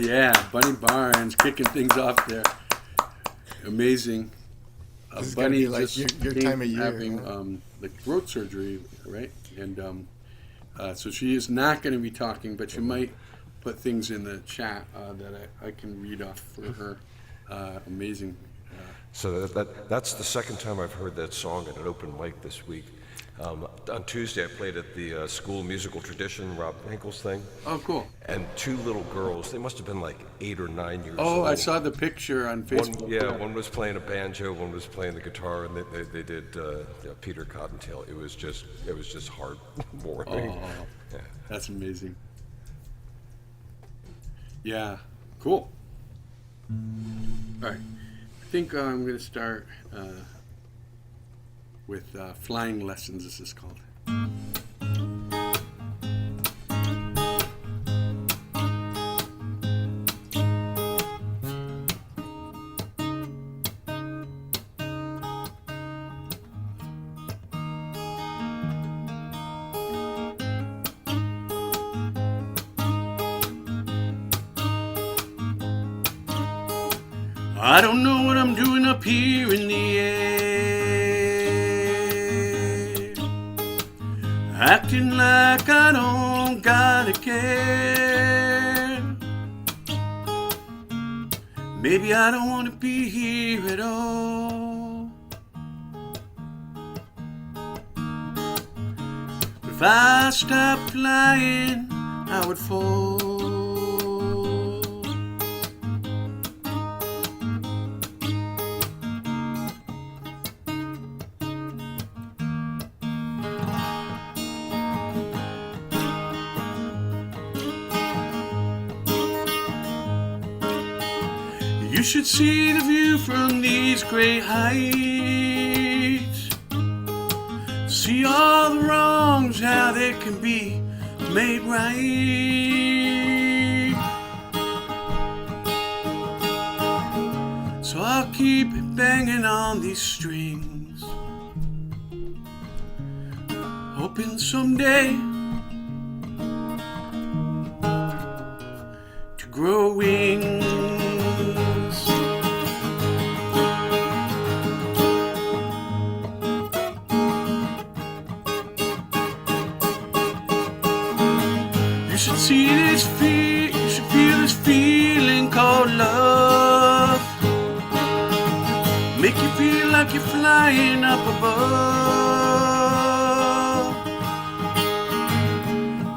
yeah, Bunny Barnes kicking things off there. Amazing. This is Bunny gonna be like just your time of year. having Huh? like throat surgery, right? And so she is not going to be talking, but she might put things in the chat that I can read off for her. Amazing. So that's the second time I've heard that song at an open mic this week. On Tuesday, I played at the school musical tradition, Rob Henkel's thing. Oh, cool. And two little girls, they must have been like 8 or 9 years Oh, old. I saw the picture on Facebook. One was playing a banjo, one was playing the guitar, and they did Peter Cottontail. It was just heartwarming. Oh, Yeah. that's amazing. Yeah, cool. All right, I think I'm going to start with Flying Lessons, this is called. I don't know what I'm doing up here in the air, acting like I don't gotta care. Maybe I don't want to be here at all. But if I stopped flying, I would fall. You should see the view from these great heights. See all the wrongs, how they can be made right. So I'll keep banging on these strings, hoping someday to grow wings. You should feel this feeling called love. Make you feel like you're flying up above.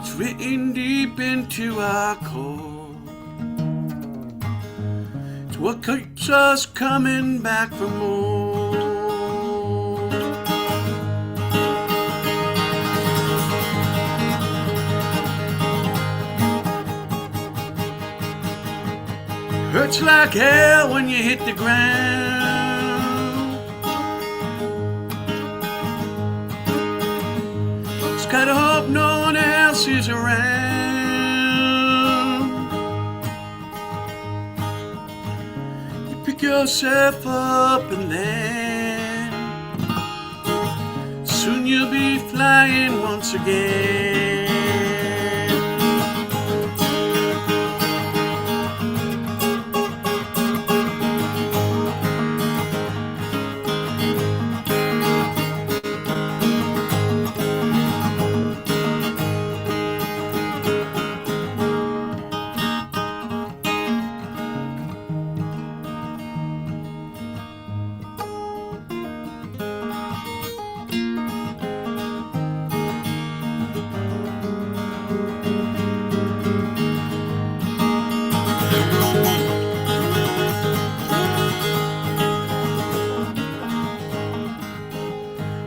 It's written deep into our core. It's what keeps us coming back for more. Hurts like hell when you hit the ground. Just gotta hope no one else is around. You pick yourself up and then soon you'll be flying once again.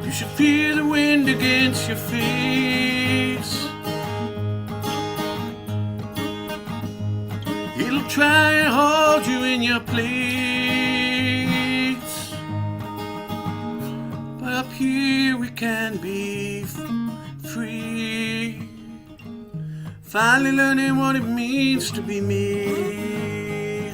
You should feel the wind against your face. It'll try and hold you in your place. But up here we can be free. Finally learning what it means to be me.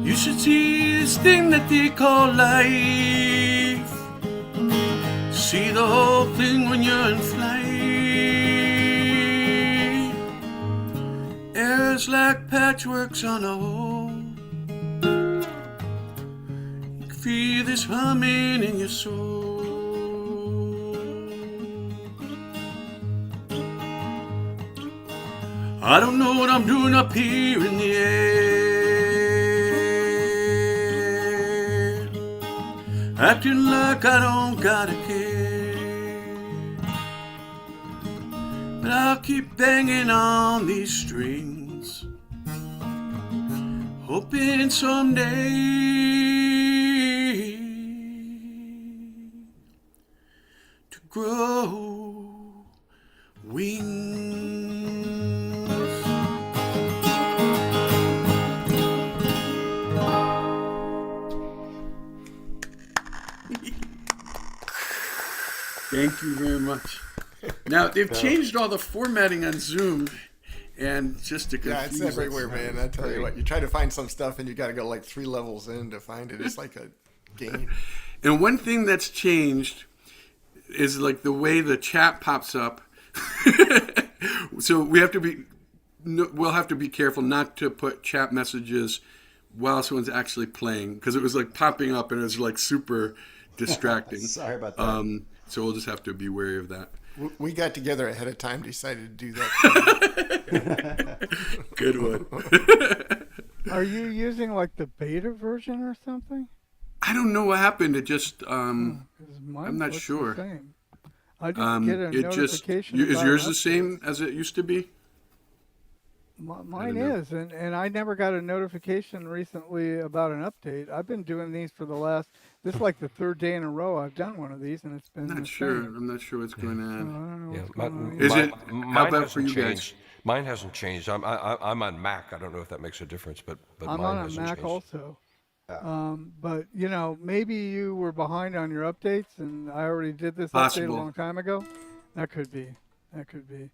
You should see this thing that they call life. See the whole thing when you're in flight. Air's like patchworks on a wall. You can feel this humming in your soul. I don't know what I'm doing up here in the air, acting like I don't gotta care. But I'll keep banging on these strings, hoping someday to grow wings. Thank you very much. Now, they've changed all the formatting on Zoom, and just to Yeah, confuse it's us. everywhere, man. I tell you what, you try to find some stuff and you got to go like 3 levels in to find it. It's like a game. And one thing that's changed is like the way the chat pops up. So we'll have to be careful not to put chat messages while someone's actually playing, because it was like popping up and it was like super distracting. Sorry about that. So we'll just have to be wary of that. We got together ahead of time, decided to do that. Good one. Are you using like the beta version or something? I don't know what happened. It just 'Cause I'm mine not looks the sure. same. I didn't get a It just notification. is about yours an the same as it used to be? Mine know. is, and I never got a notification recently about an update. I've been doing these for the last. This is like the 3rd day in a row I've done one of these, and it's been. I'm the not sure. same. I'm not sure what's going So I on. don't know Yeah, what's going on. Is it? mine How about for hasn't you guys? changed. Mine hasn't changed. I'm on Mac. I don't know if that makes a difference, but I'm mine on a hasn't Mac changed. also. But you know, maybe you were behind on your updates, and I already did this update a Possible. long time ago. That could be. That could be.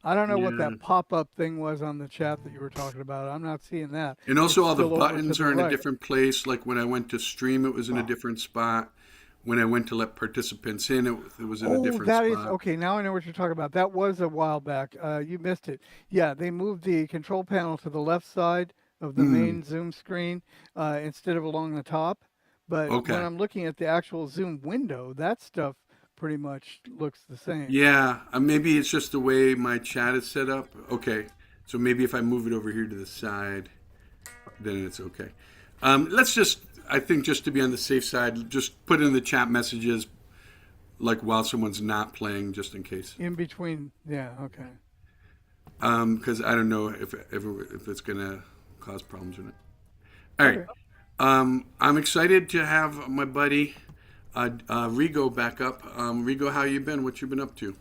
I don't know what Yeah. that pop-up thing was on the chat that you were talking about. I'm not seeing that. And also It's all the still over to buttons the are in a right. different place. Like when I went to stream, it was in a different spot. When I went to let participants in, it was in a Oh, different that is spot. okay. Now I know what you're talking about. That was a while back. You missed it. Yeah, they moved the control panel to the left side of the main Zoom screen instead of along the top. But Okay. when I'm looking at the actual Zoom window, that stuff pretty much looks the same. Yeah, maybe it's just the way my chat is set up. Okay, so maybe if I move it over here to the side, then it's okay. Let's just, I think just to be on the safe side, just put in the chat messages like while someone's not playing, just in case. In between, yeah, okay. Because I don't know if it's gonna cause problems or not. All right. I'm excited to have my buddy Rigo back up. Rigo, how you been? What you been up to?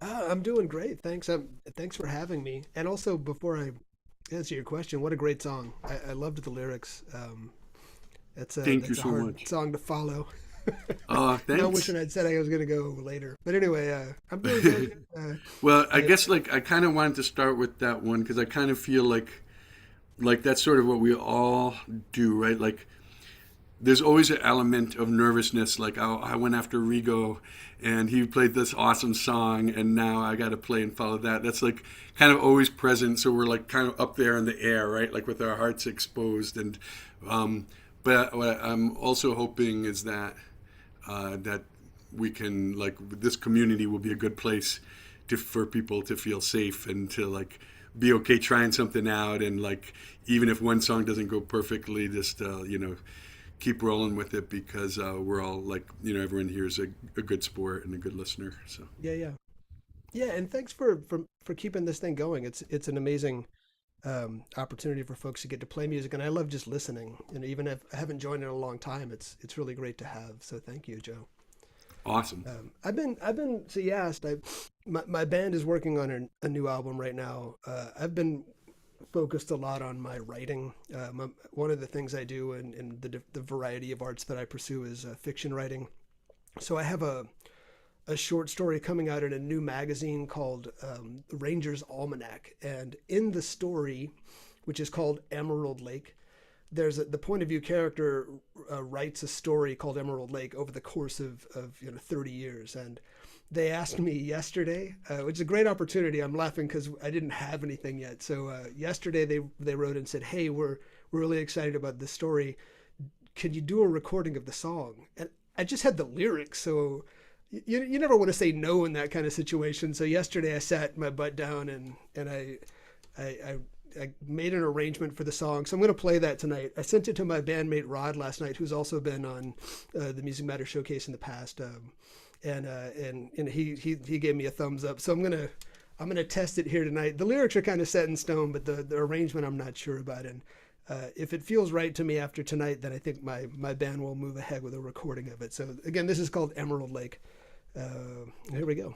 I'm doing great. Thanks. Thanks for having me. And also, before I answer your question, what a great song. I loved the lyrics. That's a Thank you that's a so hard much. song to follow. Oh, Now thanks. wishing I'd said I was going to go later. But anyway, I'm doing good. Well, I guess like I kind of wanted to start with that one because I kind of feel like that's sort of what we all do, right? Like there's always an element of nervousness. Like I went after Rigo and he played this awesome song and now I got to play and follow that. That's like kind of always present. So we're like kind of up there in the air, right? Like with our hearts exposed. And but what I'm also hoping is that that we can like this community will be a good place for people to feel safe and to like be okay trying something out and like even if one song doesn't go perfectly, just keep rolling with it because we're all like everyone here is a good sport and a good listener. So Yeah. And thanks for keeping this thing going. It's an amazing opportunity for folks to get to play music, and I love just listening. And even if I haven't joined in a long time, it's really great to have. So thank you, Joe. awesome. I've been. So you asked. My band is working on a new album right now. I've been focused a lot on my writing. One of the things I do in the variety of arts that I pursue is fiction writing. So I have a short story coming out in a new magazine called Ranger's Almanac. And in the story, which is called Emerald Lake, the point of view character writes a story called Emerald Lake over the course of 30 years. And they asked me yesterday, which is a great opportunity. I'm laughing because I didn't have anything yet. So yesterday they wrote and said, "Hey, we're really excited about this story. Could you do a recording of the song?" And I just had the lyrics, so you never want to say no in that kind of situation. So yesterday I sat my butt down and I made an arrangement for the song. So I'm going to play that tonight. I sent it to my bandmate Rod last night, who's also been on the Music Matter Showcase in the past, and he gave me a thumbs up. So I'm gonna test it here tonight. The lyrics are kind of set in stone, but the arrangement I'm not sure about. And if it feels right to me after tonight, then I think my band will move ahead with a recording of it. So again, this is called Emerald Lake. Here we go.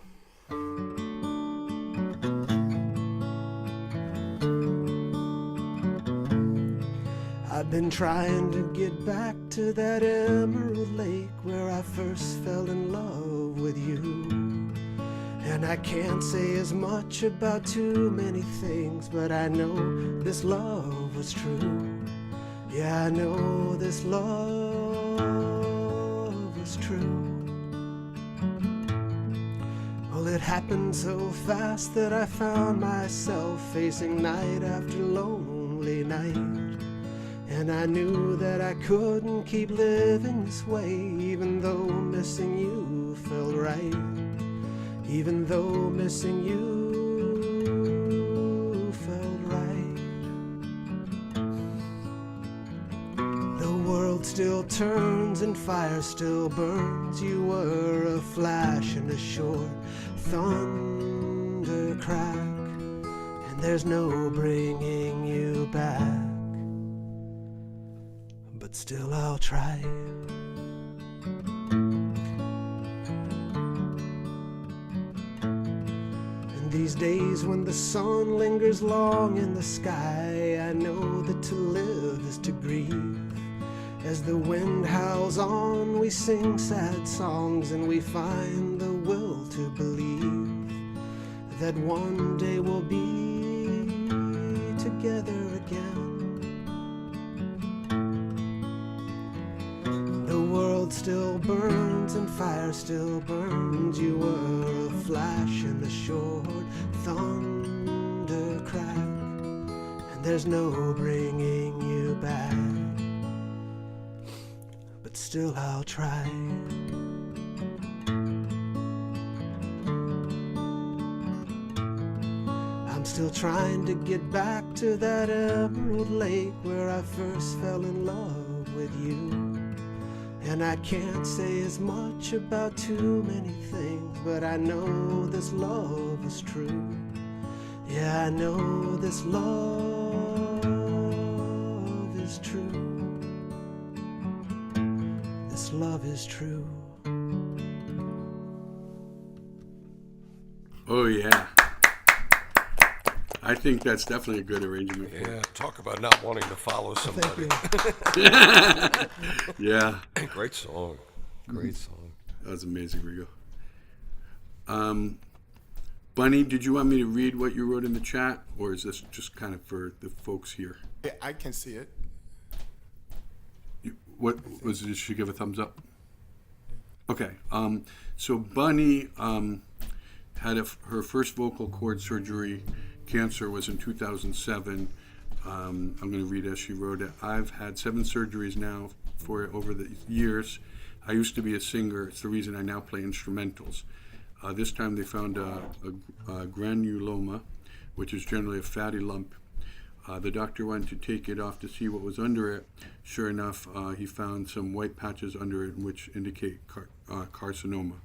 I've been trying to get back to that Emerald Lake where I first fell in love with you. And I can't say as much about too many things, but I know this love was true. Yeah, I know this love was true. Well, it happened so fast that I found myself facing night after lonely night. And I knew that I couldn't keep living this way, even though missing you felt right. Even though missing you felt right. The world still turns and fire still burns. You were a flash and a short thunder crack, and there's no bringing you back. But still I'll try. And these days when the sun lingers long in the sky, I know that to live is to grieve. As the wind howls on, we sing sad songs, and we find the will to believe that one day we'll be together again. The world still burns and fire still burns. You were a flash and a short thunder crack, and there's no bringing you back. But still I'll try. I'm still trying to get back to that Emerald Lake where I first fell in love with you. And I can't say as much about too many things, but I know this love is true. Yeah, I know this love is true. This love is true. Oh, yeah. I think that's definitely a good arrangement. Yeah, talk about not wanting to follow somebody. Thank you. Yeah. Great song. Great song. That was amazing, Rigo. Bunny, did you want me to read what you wrote in the chat, or is this just kind of for the folks here? Yeah, I can see it. What was it? Did she give a thumbs up? Okay. So Bunny had her first vocal cord surgery. Cancer was in 2007. I'm going to read as she wrote it. I've had 7 surgeries now for it over the years. I used to be a singer. It's the reason I now play instrumentals. This time they found a granuloma, which is generally a fatty lump. The doctor wanted to take it off to see what was under it. Sure enough, he found some white patches under it which indicate carcinoma.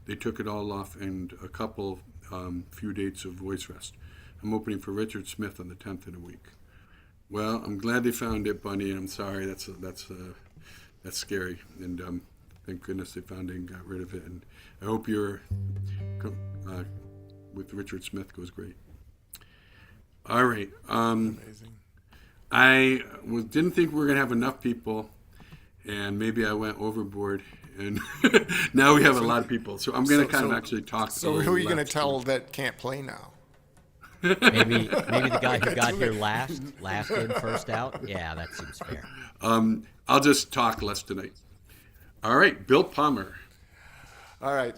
They took it all off and a couple few dates of voice rest. I'm opening for Richard Smith on the 10th in a week. Well, I'm glad they found it, Bunny, and I'm sorry. That's scary. And thank goodness they found it and got rid of it. And I hope your with Richard Smith goes great. All right. Amazing. I didn't think we were going to have enough people, and maybe I went overboard. And now we have a lot of people. So I'm going to kind of actually talk. So who are you going to tell that can't play now? Maybe the guy who got here last in, first out. Yeah, that seems fair. I'll just talk less tonight. All right, Bill Palmer. All right,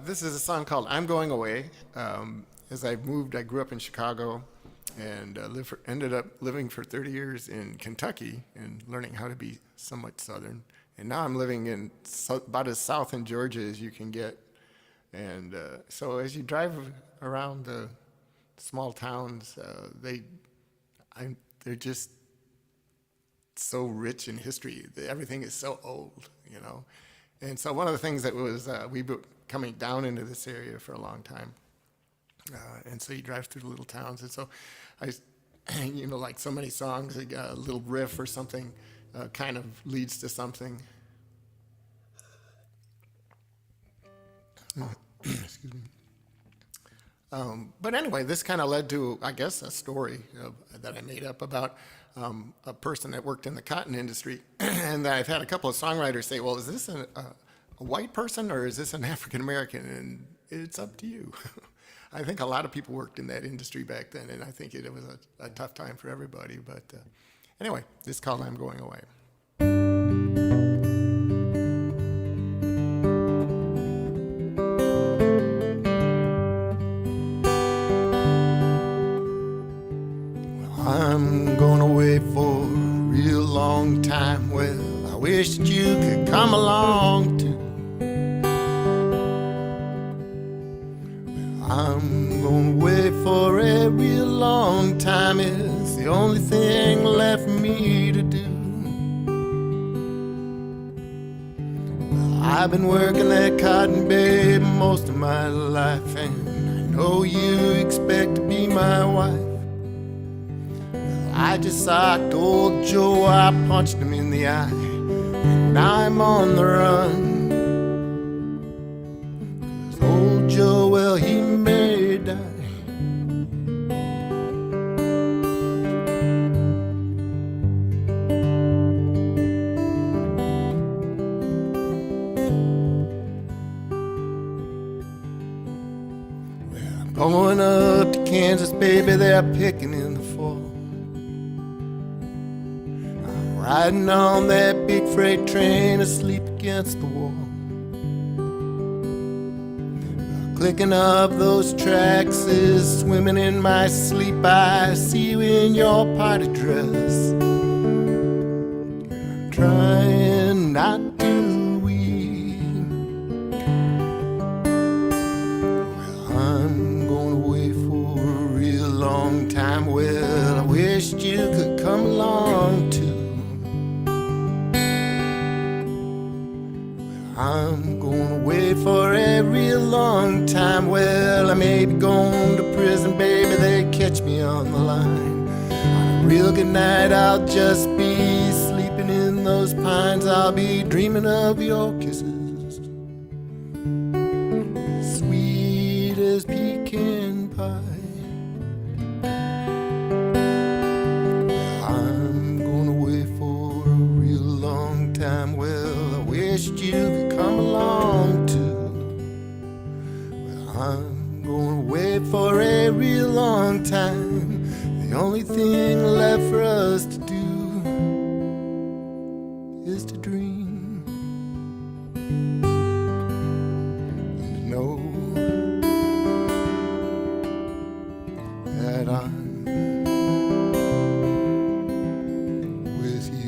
this is a song called "I'm Going Away." As I moved, I grew up in Chicago, and ended up living for 30 years in Kentucky and learning how to be somewhat Southern. And now I'm living in about as south in Georgia as you can get. And so as you drive around the small towns, they're just so rich in history. Everything is so old, you know. And so one of the things that was, we've been coming down into this area for a long time. And so you drive through the little towns. And so you know, like so many songs, a little riff or something kind of leads to something. Excuse me. But anyway, this kind of led to, I guess, a story that I made up about a person that worked in the cotton industry. And I've had a couple of songwriters say, well, is this a white person or is this an African American? And it's up to you. I think a lot of people worked in that industry back then, and I think it was a tough time for everybody. But anyway, this is called "I'm Going Away." I'm going away for a real long time. Well, I wish that you could come along too. Well, I'm going away for a real long time. It's the only thing left for me to do. Well, I've been working that cotton, babe, most of my life, and I know you expect to be my wife. I just socked old Joe, I punched him in the eye, and now I'm on the run. 'Cause old Joe, well, he may die. Well, I'm going up to Kansas, baby, they're picking in the fall. Riding on that big freight train, asleep against the wall. Clicking up those tracks is swimming in my sleep. I see you in your party dress. I'm trying not to weep. Well, I'm going away for a real long time. Well, I wished you could come along too. I'm going away for a real long time. Well, I may be going to prison, baby, they catch me on the line. On a real good night, I'll just be sleeping in those pines. I'll be dreaming of your kisses, sweet as pecan pie. I'm going away for a real long time. Well, I wished you could come along too. Well, I'm going away for a real long time. The only thing left for us to do is to dream and to know that I'm with you.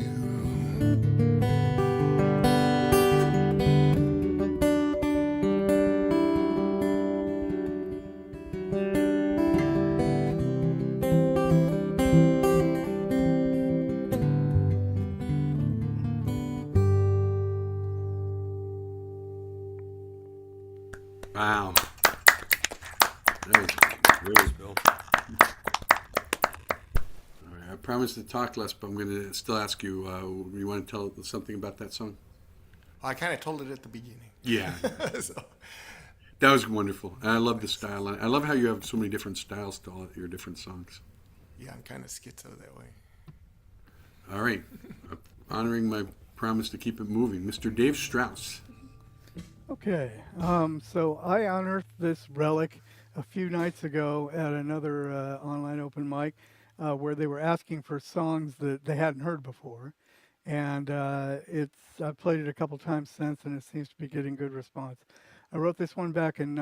Wow. That was Yours, Bill. all right. I promised to talk less, but I'm going to still ask you. You want to tell something about that song? I kind of told it at the beginning. Yeah, So, that was wonderful. And I love the style. I love how you have so many different styles to all your different songs. yeah, I'm kind of schizo that way. All right. Honoring my promise to keep it moving, Mr. Dave Strauss. Okay, so I unearthed this relic a few nights ago at another online open mic where they were asking for songs that they hadn't heard before. And I've played it a couple times since, and it seems to be getting good response. I wrote this one back in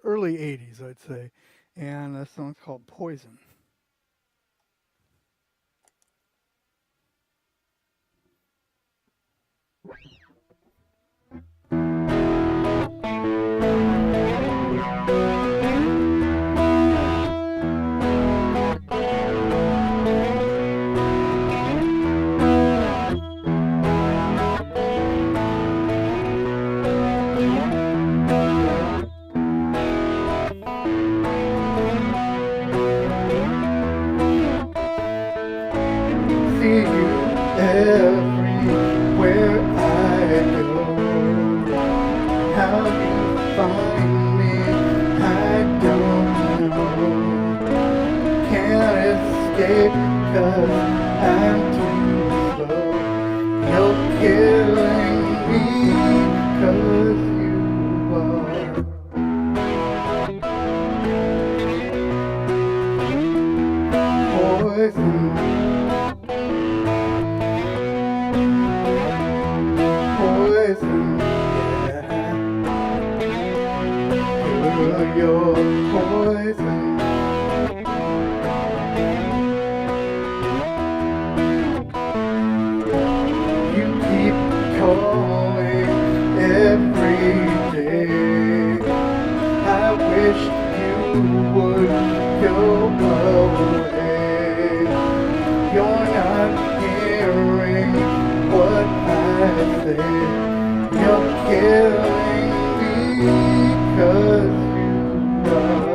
early 80s, I'd say. And the song's called Poison. See you everywhere I go. How you find me, I don't know. Can't escape 'cause I'm too slow. You're killing me 'cause you are poison. Poison, yeah. You're poison. You keep calling every day. I wish you would go away. You're not hearing what I say. You're killing me 'cause you are.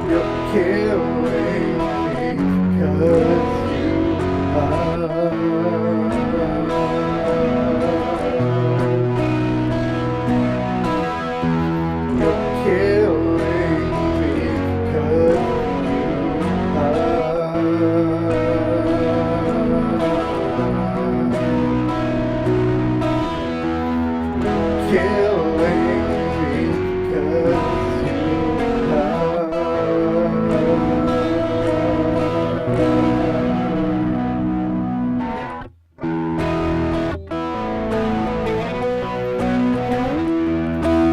You're killing me 'cause you are. You're killing me 'cause you are. Killing me 'cause you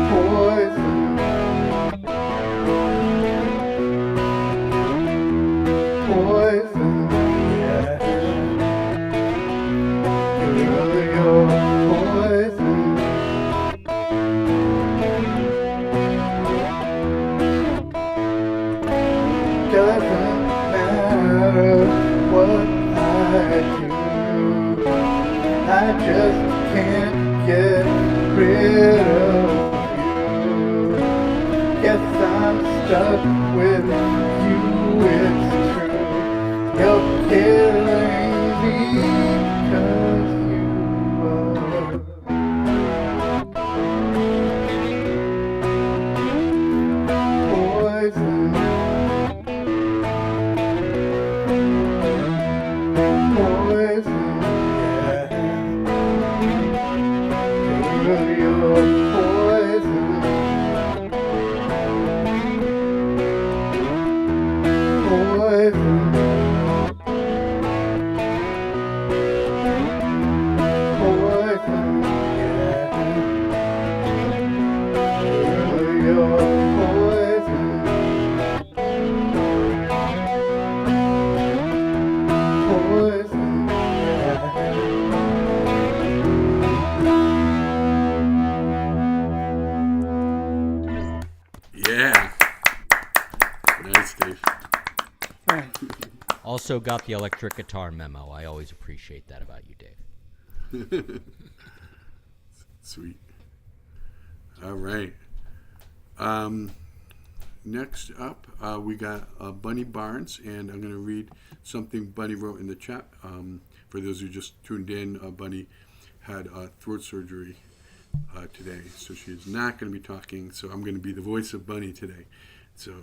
poison. Poison, yeah. You're poison. Doesn't matter what I do, I just can't get rid of you. Guess I'm stuck with you, it's true. You're killing me 'cause you are. Poison. Poison, yeah. You're poison. Poison. Poison, yeah. You're poison. Poison, yeah. Yeah. Nice, Dave. Thanks. Also got the electric guitar memo. I always appreciate that about you, Dave. Sweet. All right. Next up, we got Bunny Barnes, and I'm going to read something Bunny wrote in the chat. For those who just tuned in, Bunny had throat surgery today, so she is not going to be talking, so I'm going to be the voice of Bunny today. So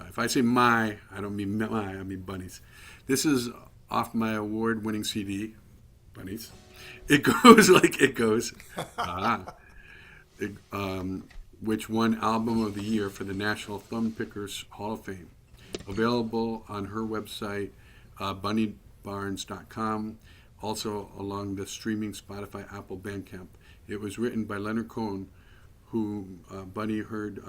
if I say my, I don't mean my, I mean Bunny's. This is off my award-winning CD, Bunny's. It goes like it goes. Ah. Which won Album of the Year for the National Thumb Pickers Hall of Fame. Available on her website, bunnybarnes.com, also along the streaming Spotify, Apple, Bandcamp. It was written by Leonard Cohen, who Bunny heard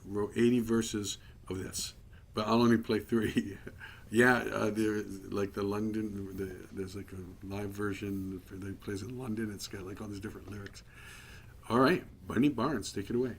wrote 80 verses of this, but I'll only play 3. Yeah, there's like there's like a live version that plays in London. It's got like all these different lyrics. All right, Bunny Barnes, take it away.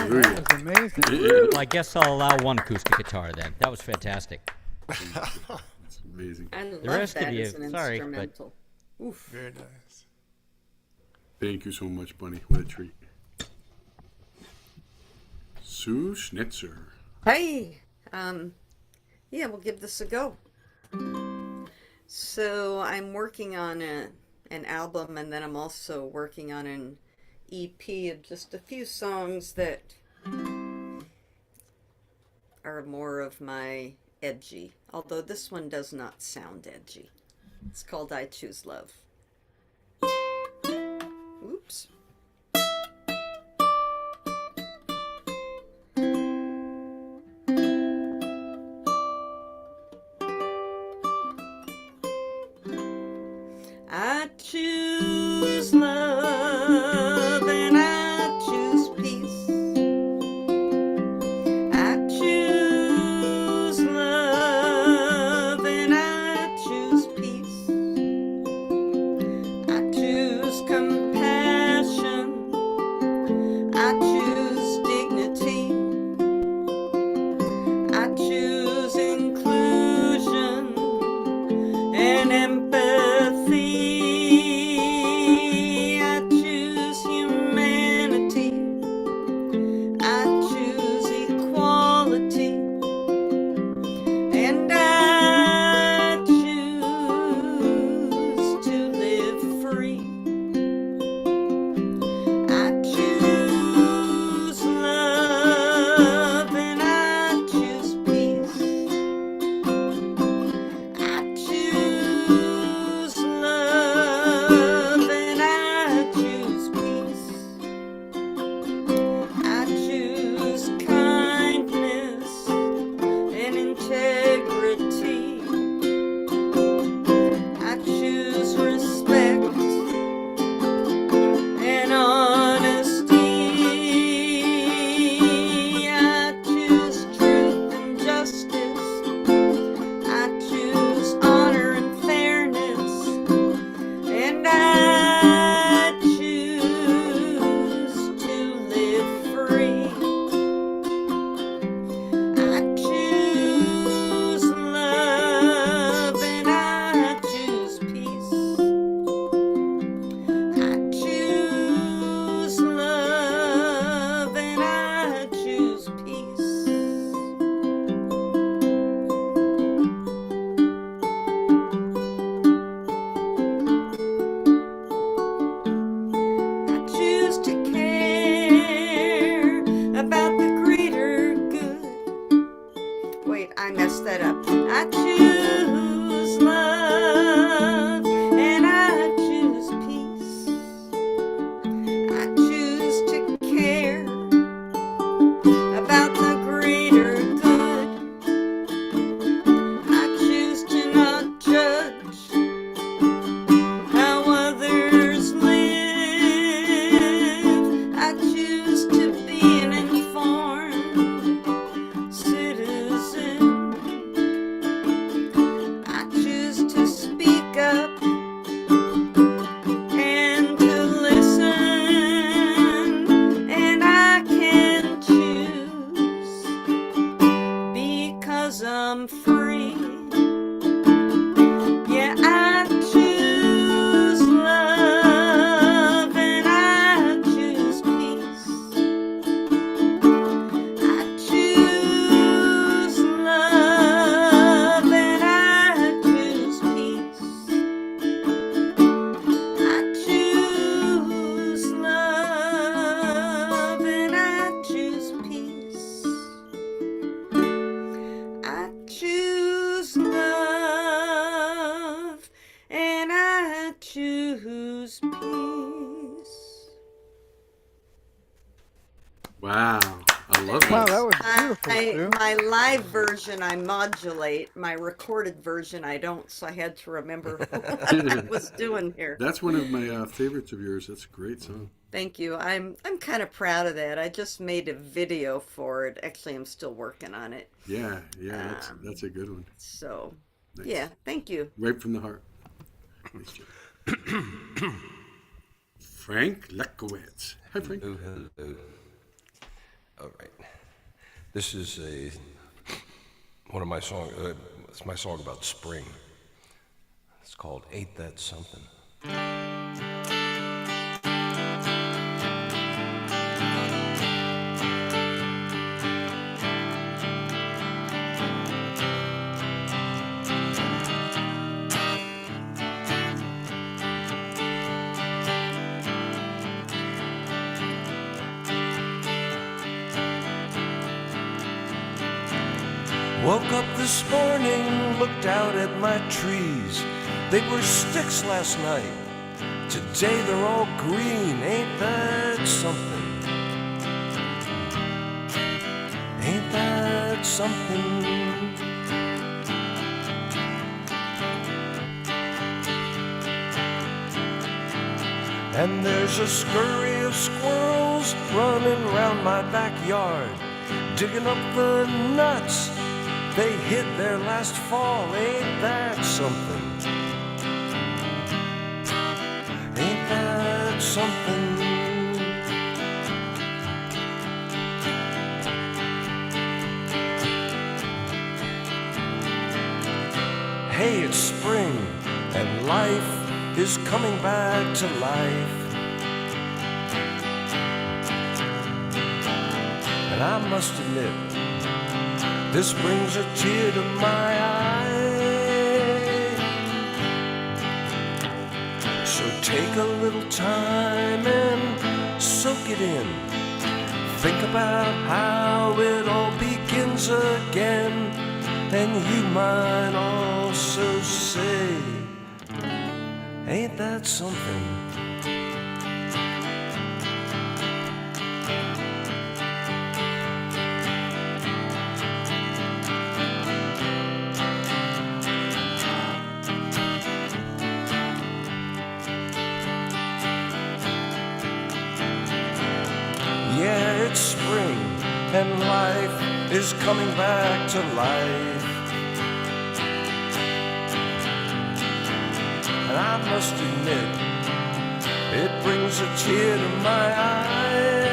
That was amazing. Well, I guess I'll allow one acoustic guitar then. That was fantastic. It's amazing. I The love rest of that you, as an sorry, but- instrumental. Oof. Very nice. Thank you so much, Bunny. What a treat. Sue Schnitzer. Hey, yeah, we'll give this a go. So I'm working on an album, and then I'm also working on an EP of just a few songs that are more of my edgy, although this one does not sound edgy. It's called I Choose Love. Oops. I choose love and I choose peace. I choose love and I choose peace. I choose compassion. I choose dignity. I choose inclusion and empathy. I choose humanity. I choose equality. And I choose to live free. I choose love and I choose peace. I choose love and I choose peace. I choose kindness and integrity. I choose respect and honesty. I choose truth and justice. I choose honor and fairness. And I choose to live free. I choose love and I choose peace. I choose love and I choose peace. I choose to care about the greater good. Wait, I messed that up. I choose love and I choose peace. I choose to care about the greater good. I choose to not judge how others live. I choose to be an informed citizen. I choose to speak up and to listen. And I can choose because I'm free. Yeah, I choose love and I choose peace. I choose love and I choose peace. I choose love and I choose peace. I choose love and I choose peace. Wow, I love Wow, that. that was beautiful, Sue. My live version I modulate, my recorded version I don't, so I had to remember what I was doing here. That's one of my favorites of yours. That's a great song. Thank you. I'm kind of proud of that. I just made a video for it. Actually, I'm still working on it. Yeah, that's a good one. So, Nice. yeah, thank you. Right from the heart. Nice job. Frank Lekowitz. Hi, Frank. Oh, hello. All right. This is one of my songs. It's my song about spring. It's called "Ain't That Something." Woke up this morning, looked out at my trees. They were sticks last night. Today they're all green. Ain't that something? Ain't that something? And there's a scurry of squirrels running round my backyard, digging up the nuts they hid there last fall. Ain't that something? Ain't that something? Hey, it's spring, and life is coming back to life. And I must admit, this brings a tear to my eye. So take a little time and soak it in. Think about how it all begins again. And you might also say, ain't that something? Yeah, it's spring and life is coming back to life. And I must admit, it brings a tear to my eye.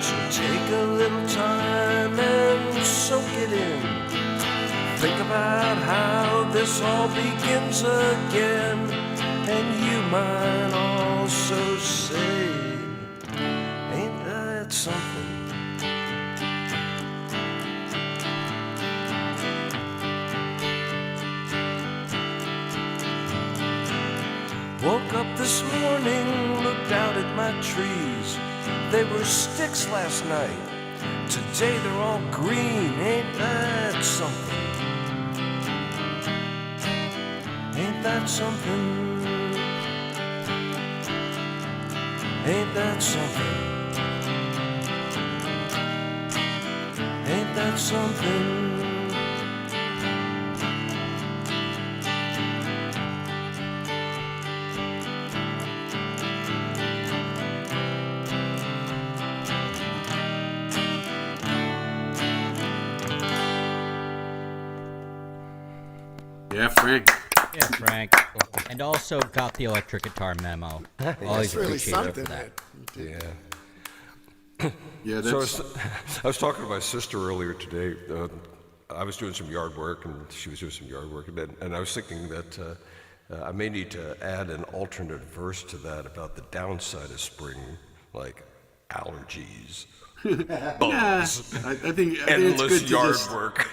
So take a little time and soak it in. Think about how this all begins again. And you might also say, ain't that something? Woke up this morning, looked out at my trees. They were sticks last night. Today they're all green. Ain't that something? Ain't that something? Ain't that something? Ain't that something? Yeah, Frank. Yeah, Frank. And also got the electric guitar memo. Always That's really appreciate it for something. that. Yeah. Yeah, So that's I was talking to my sister earlier today. I was doing some yard work, and she was doing some yard work, and I was thinking that I may need to add an alternate verse to that about the downside of spring, like allergies, bugs, I think it's endless good to yard just, work.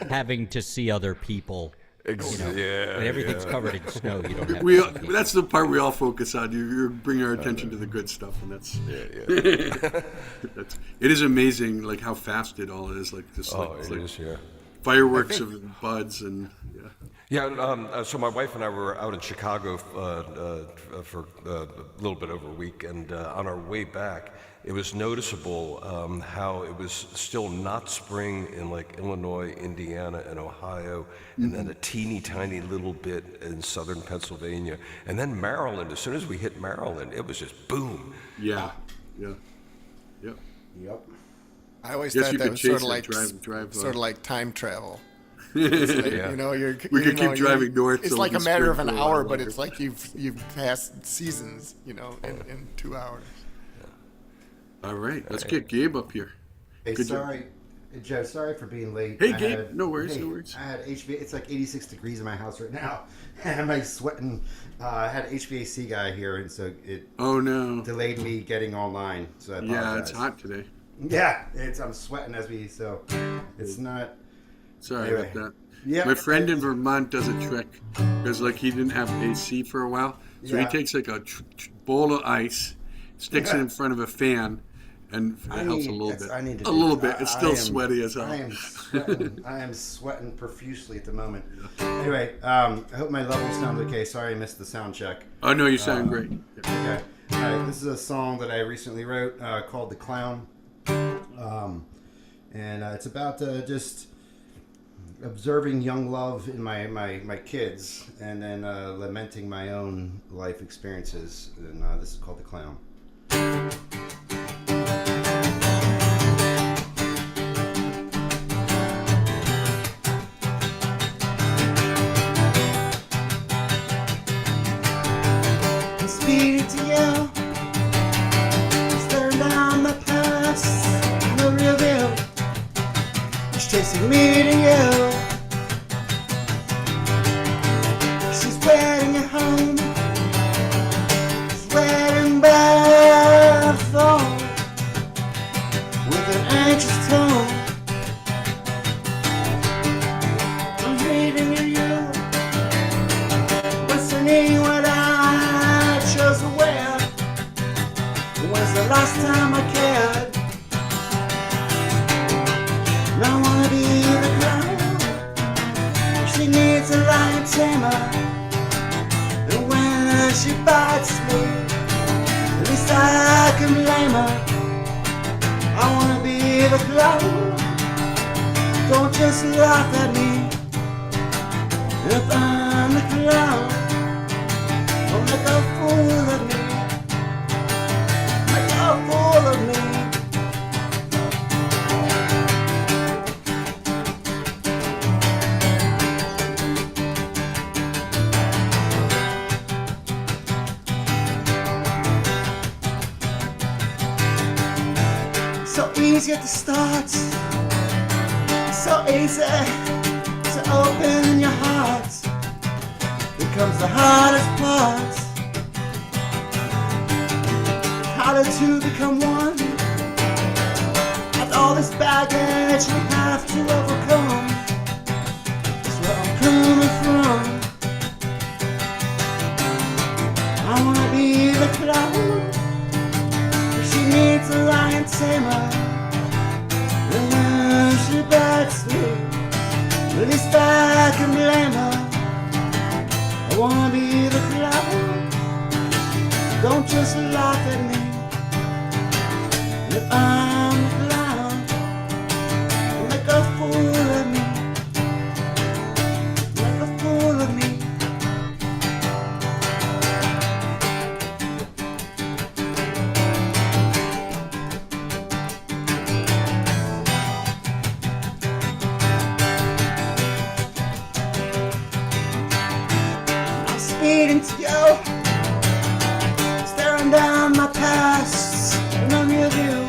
Having to see other people. Yeah, When everything's yeah. covered in snow, you don't have we to see that's the part we all focus on. You bring our attention to the good stuff, and that's Yeah. that's it is amazing like how fast it all is. Like just like, Oh, it's it like is, yeah. fireworks of buds and yeah. Yeah, so my wife and I were out in Chicago for a little bit over a week, and on our way back, it was noticeable how it was still not spring in like Illinois, Indiana, and Ohio, and then a teeny tiny little bit in southern Pennsylvania, and then Maryland. As soon as we hit Maryland, it was just boom. Yeah. Yep. I always Guess thought you that could was sort chase of it, like drive, sort of like time travel. It's like, Yeah. you know, you're We could you know, keep driving north It's till like a it's matter of spring an for a while hour, but longer. it's like you've passed seasons, you know, in 2 hours. All right, let's get Gabe up here. Hey, Good job. sorry, Joe. Sorry for being late. Hey, I Gabe. had- No worries, hey, no worries. I had HVAC. It's like 86 degrees in my house right now, and I'm like sweating. I had an HVAC guy here, and so it Oh no. delayed me getting online. So I apologize. Yeah, it's hot today. Yeah, I'm sweating as we. So it's not. Sorry Anyway. about that. Yeah. My friend in Vermont does a trick because like he didn't have AC for a while, so he Yeah. takes like a bowl of ice, sticks it in front of a fan, and it helps a little bit. I need to a do little that. bit. It's I still am- sweaty as hell. I am sweating. I am sweating profusely at the moment. Anyway, I hope my levels sound okay. Sorry I missed the sound check. Oh no, you sound great. Okay. All right. This is a song that I recently wrote called "The Clown," and it's about just observing young love in my kids, and then lamenting my own life experiences. And this is called "The Clown." Speeding to you, staring down my past, no reveal. She's chasing me to you. She's waiting at home. She's waiting by the phone with an anxious tone. I'm reading you, listening what I chose to wear. When's the last time I cared? I wanna be the clown. She needs a lion tamer, and when she bites me, at least I can blame her. I wanna be the clown. Don't just laugh at me. If I'm the clown, don't make a fool of me. Make a fool of me. So easy at the start, so easy to open your heart. Becomes the hardest part. Harder to become one. With all this baggage we have to overcome. That's where I'm coming from. I wanna be the clown. She needs a lion tamer, and when she bites me, at least I can blame her. I wanna be the clown. Don't just laugh at me. If I'm the clown, make a fool of me. Make a fool of me. I'm speeding to you, staring down my past, and I'm your view,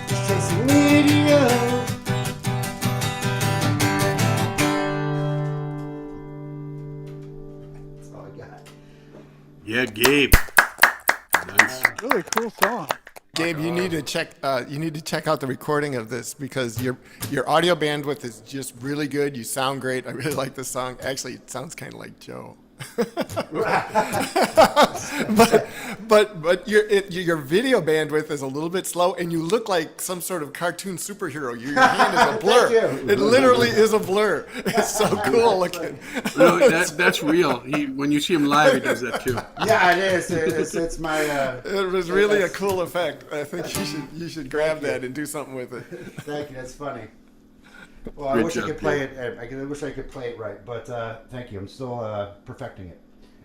just chasing me to you. That's all I got. Yeah, Gabe. Nice. Really cool song. Gabe, you need to check. You need to check out the recording of this because your audio bandwidth is just really good. You sound great. I really like this song. Actually, it sounds kind of like Joe. but your video bandwidth is a little bit slow, and you look like some sort of cartoon superhero. Your hand is a blur. Thank you. It literally is a blur. It's so cool looking. No, that's real. When you see him live, he does that too. Yeah, it is. It's my. It was really a cool effect. I think you should grab that and do something with it. Thank you. That's funny. Well, I Great wish I job, could play Gabe. it. I wish I could play it right, but thank you. I'm still perfecting it.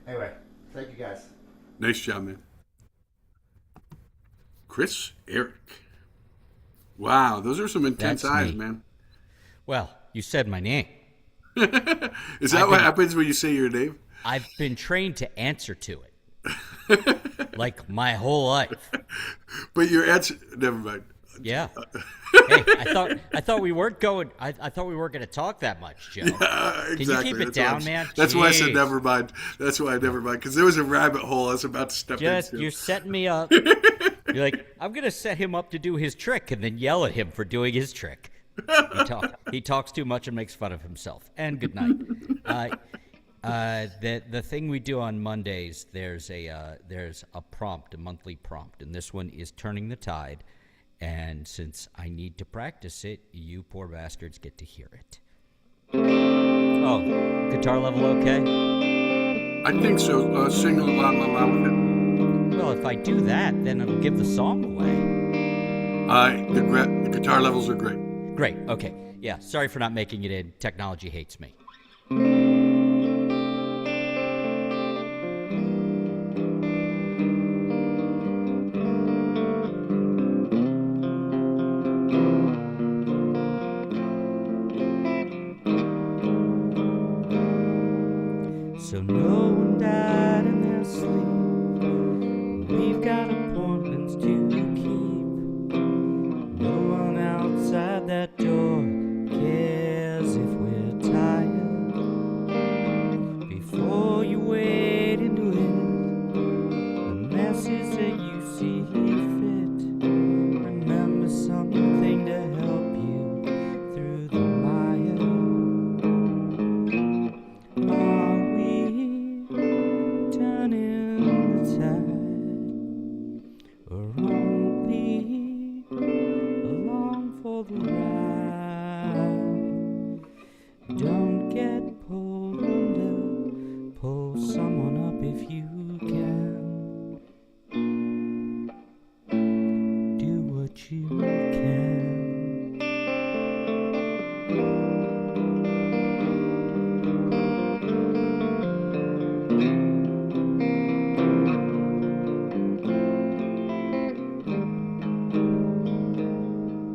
Anyway, thank you guys. Nice job, man. Chris Eric. Wow, those are some intense That's eyes, me. man. Well, you said my name. Is that what happens when you say your name? I've been trained to answer to it. Like my whole life. But your answer. Never mind. Yeah. Hey, I thought we weren't going. I thought we weren't going to talk that much, Joe. Exactly. Can you keep it That's down, why man? That's why I said Jeez. never mind. That's why I never mind. Because there was a rabbit hole I was about to step Just into. you're setting me up. You're like, I'm going to set him up to do his trick, and then yell at him for doing his trick. He talks too much and makes fun of himself. And good night. The thing we do on Mondays, there's a prompt, a monthly prompt, and this one is Turning the Tide. And since I need to practice it, you poor bastards get to hear it. Oh, guitar level okay? I think so. Sing a la la la with it. Well, if I do that, then it'll give the song away. The guitar levels are great. Great, okay. Yeah, sorry for not making it in. Technology hates me. So no one died in their sleep. We've got appointments to keep. No one outside that door cares if we're tired. Before you wade into it, the message that you see fit. Remember something to help you through the mire. Are we turning the tide, or only along for the ride? Don't get pulled under, pull someone up if you can. Do what you can.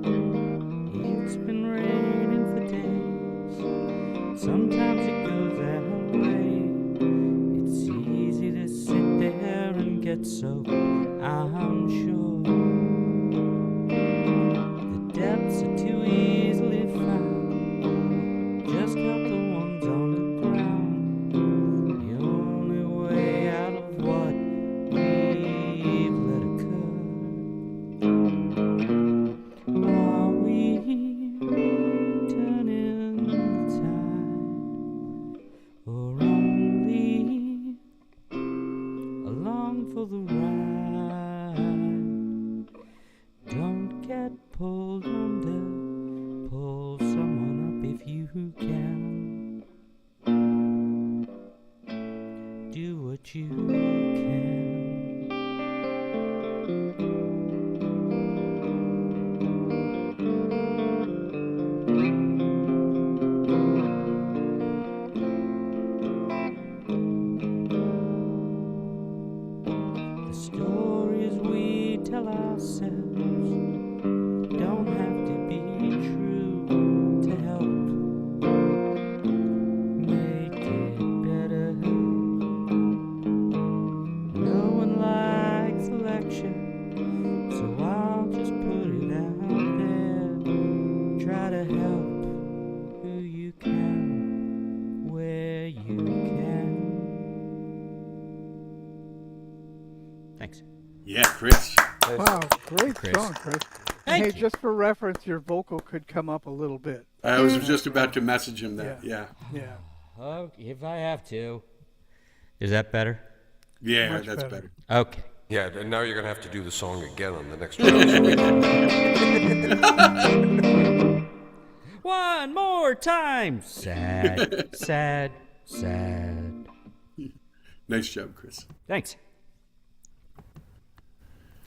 It's been raining for days. Sometimes it goes that way. It's easy to sit there and get soaked, I'm sure. The depths are too easily found. Just help the ones on the ground. The only way out of what we've let occur. Are we turning the tide, or only along for the ride? Don't get pulled under, pull someone up if you can. Do what you can. The stories we tell ourselves don't have to be true to help make it better. No one likes a lecture, so I'll just put it out there. Try to help who you can, where you can. Thanks. Yeah, Chris. Wow, great Chris. song, Chris. Thank Hey, you. just for reference, your vocal could come up a little bit. I was just about to message him that. Yeah. Yeah. Oh, if I have to. Is that better? Yeah, Much that's better. better. Okay. Yeah, and now you're going to have to do the song again on the next round. One more time. Sad, sad, sad. Nice job, Chris. Thanks.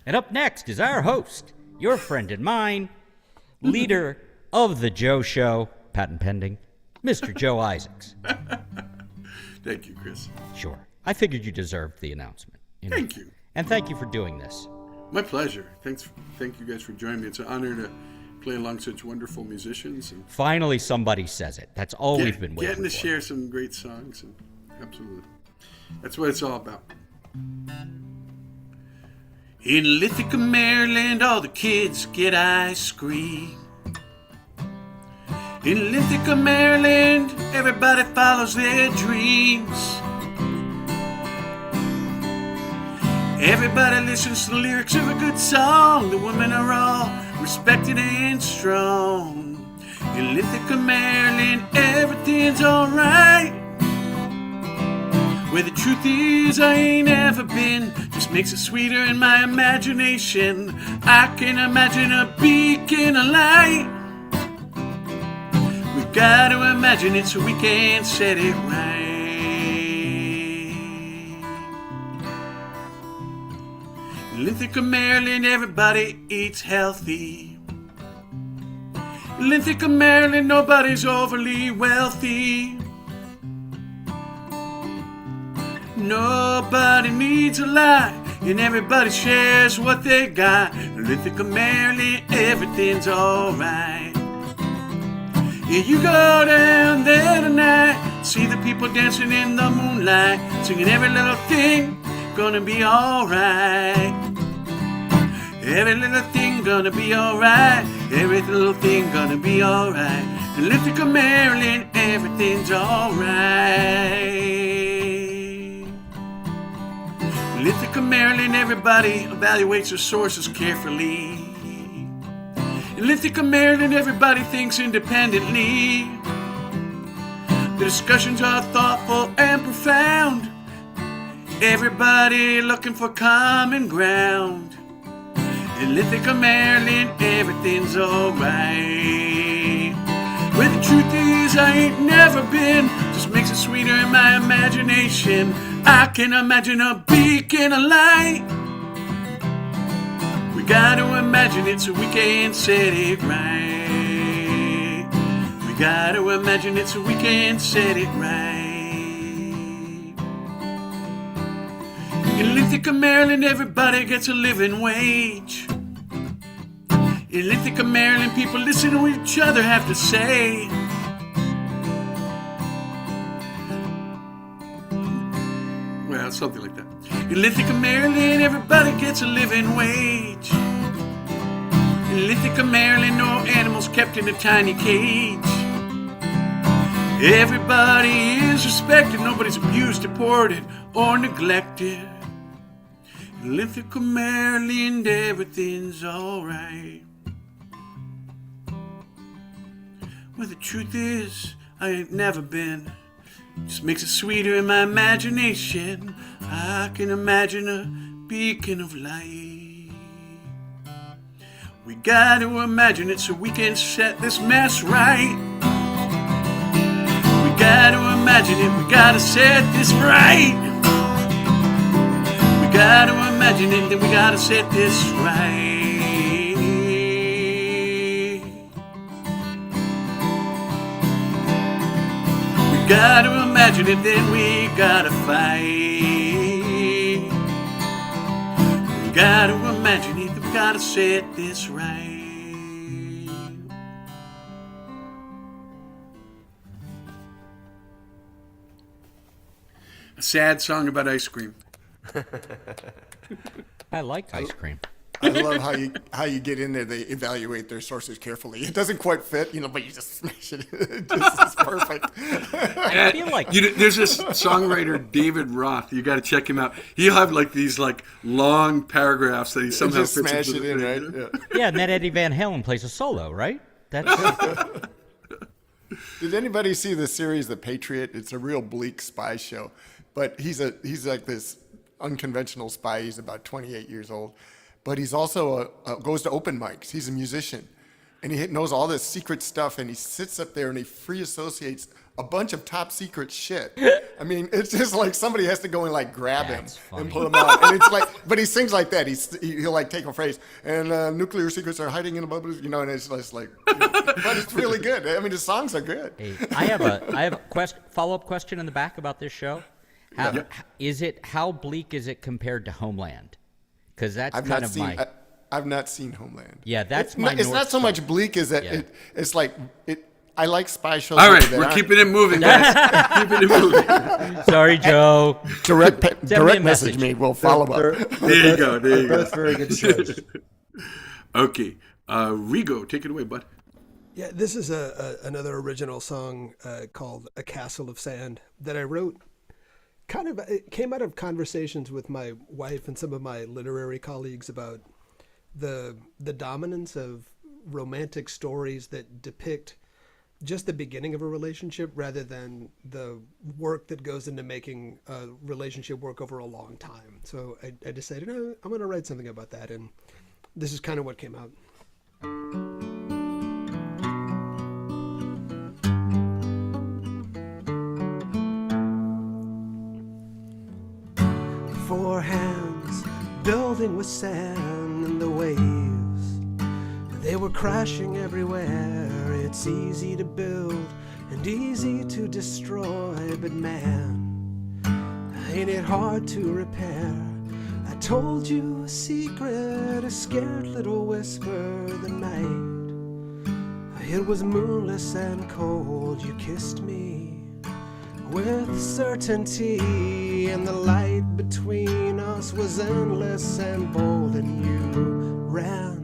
And up next is our host, your friend and mine, leader of the Joe Show, patent pending, Mr. Joe Isaacs. Thank you, Chris. Sure. I figured you deserved the announcement. know. Thank you. And thank you for doing this. My pleasure. Thank you guys for joining me. It's an honor to play along such wonderful musicians and Finally, somebody says it. That's all we've been waiting getting to for. share some great songs. And absolutely, that's what it's all about. In Ithaca, Maryland, all the kids get ice cream. In Ithaca, Maryland, everybody follows their dreams. Everybody listens to the lyrics of a good song. The women are all respected and strong. In Ithaca, Maryland, everything's alright. Where the truth is I ain't ever been, just makes it sweeter in my imagination. I can imagine a beacon of light. We gotta imagine it so we can set it right. In Ithaca, Maryland, everybody eats healthy. In Ithaca, Maryland, nobody's overly wealthy. Nobody needs a lot, and everybody shares what they got. In Ithaca, Maryland, everything's alright. Yeah, you go down there tonight, see the people dancing in the moonlight, singing every little thing gonna be alright. Every little thing gonna be alright. Every little thing gonna be alright. In Ithaca, Maryland, everything's alright. In Ithaca, Maryland, everybody evaluates their sources carefully. In Ithaca, Maryland, everybody thinks independently. The discussions are thoughtful and profound. Everybody looking for common ground. In Ithaca, Maryland, everything's alright. Where the truth is I ain't never been, just makes it sweeter in my imagination. I can imagine a beacon of light. We gotta imagine it so we can set it right. We gotta imagine it so we can set it right. In Ithaca, Maryland, everybody gets a living wage. In Ithaca, Maryland, people listen to what each other have to say. Well, something like that. In Ithaca, Maryland, everybody gets a living wage. In Ithaca, Maryland, no animals kept in a tiny cage. Everybody is respected, nobody's abused, deported, or neglected. In Ithaca, Maryland, everything's alright. Where the truth is, I ain't never been. Just makes it sweeter in my imagination. I can imagine a beacon of light. We gotta imagine it so we can set this mess right. We gotta imagine it, we gotta set this right. We gotta imagine it, then we gotta set this right. We gotta imagine it, then we gotta fight. We gotta imagine it, then we gotta set this right. A sad song about ice cream. I like ice cream. I love how you get in there. They evaluate their sources carefully. It doesn't quite fit, but you just smash it. It just is perfect. I feel like There's this songwriter, David Roth. You got to check him out. He'll have these long paragraphs that he somehow Just fits smash into it the in, thing. right? yeah, and then Eddie Van Halen plays a solo, right? That's Did anybody see the series The Patriot? It's a real bleak spy show, but he's like this unconventional spy. He's about 28 years old, but he's also goes to open mics. He's a musician, and he knows all this secret stuff. And he sits up there and he free associates a bunch of top secret shit. I mean, it's just like somebody has to go and grab him That's funny. and pull him out. And it's but he sings like that. He'll take a phrase and nuclear secrets are hiding in a bubble, and it's just but it's really good. I mean, the songs are good. Hey, I have a follow-up question in the back about this show. How bleak is it compared to Homeland? Because that's I've not seen Homeland. Yeah, that's It's not so much bleak as that. Yeah. It's like it. I like spy shows. All right, that we're aren't- keeping it moving, guys. Keeping it moving. Sorry, Joe. direct me a message message. me. We'll follow up. There you go. There you go. Both very good shows. Okay, Rigo, take it away, bud. Yeah, this is another original song called "A Castle of Sand" that I wrote. It came out of conversations with my wife and some of my literary colleagues about the dominance of romantic stories that depict just the beginning of a relationship rather than the work that goes into making a relationship work over a long time. So I decided, I'm going to write something about that. And this is kind of what came out. Four hands building with sand and the waves. They were crashing everywhere. It's easy to build and easy to destroy, but man, ain't it hard to repair? I told you a secret, a scared little whisper the night. It was moonless and cold. You kissed me with certainty, and the light between us was endless and bold, and you ran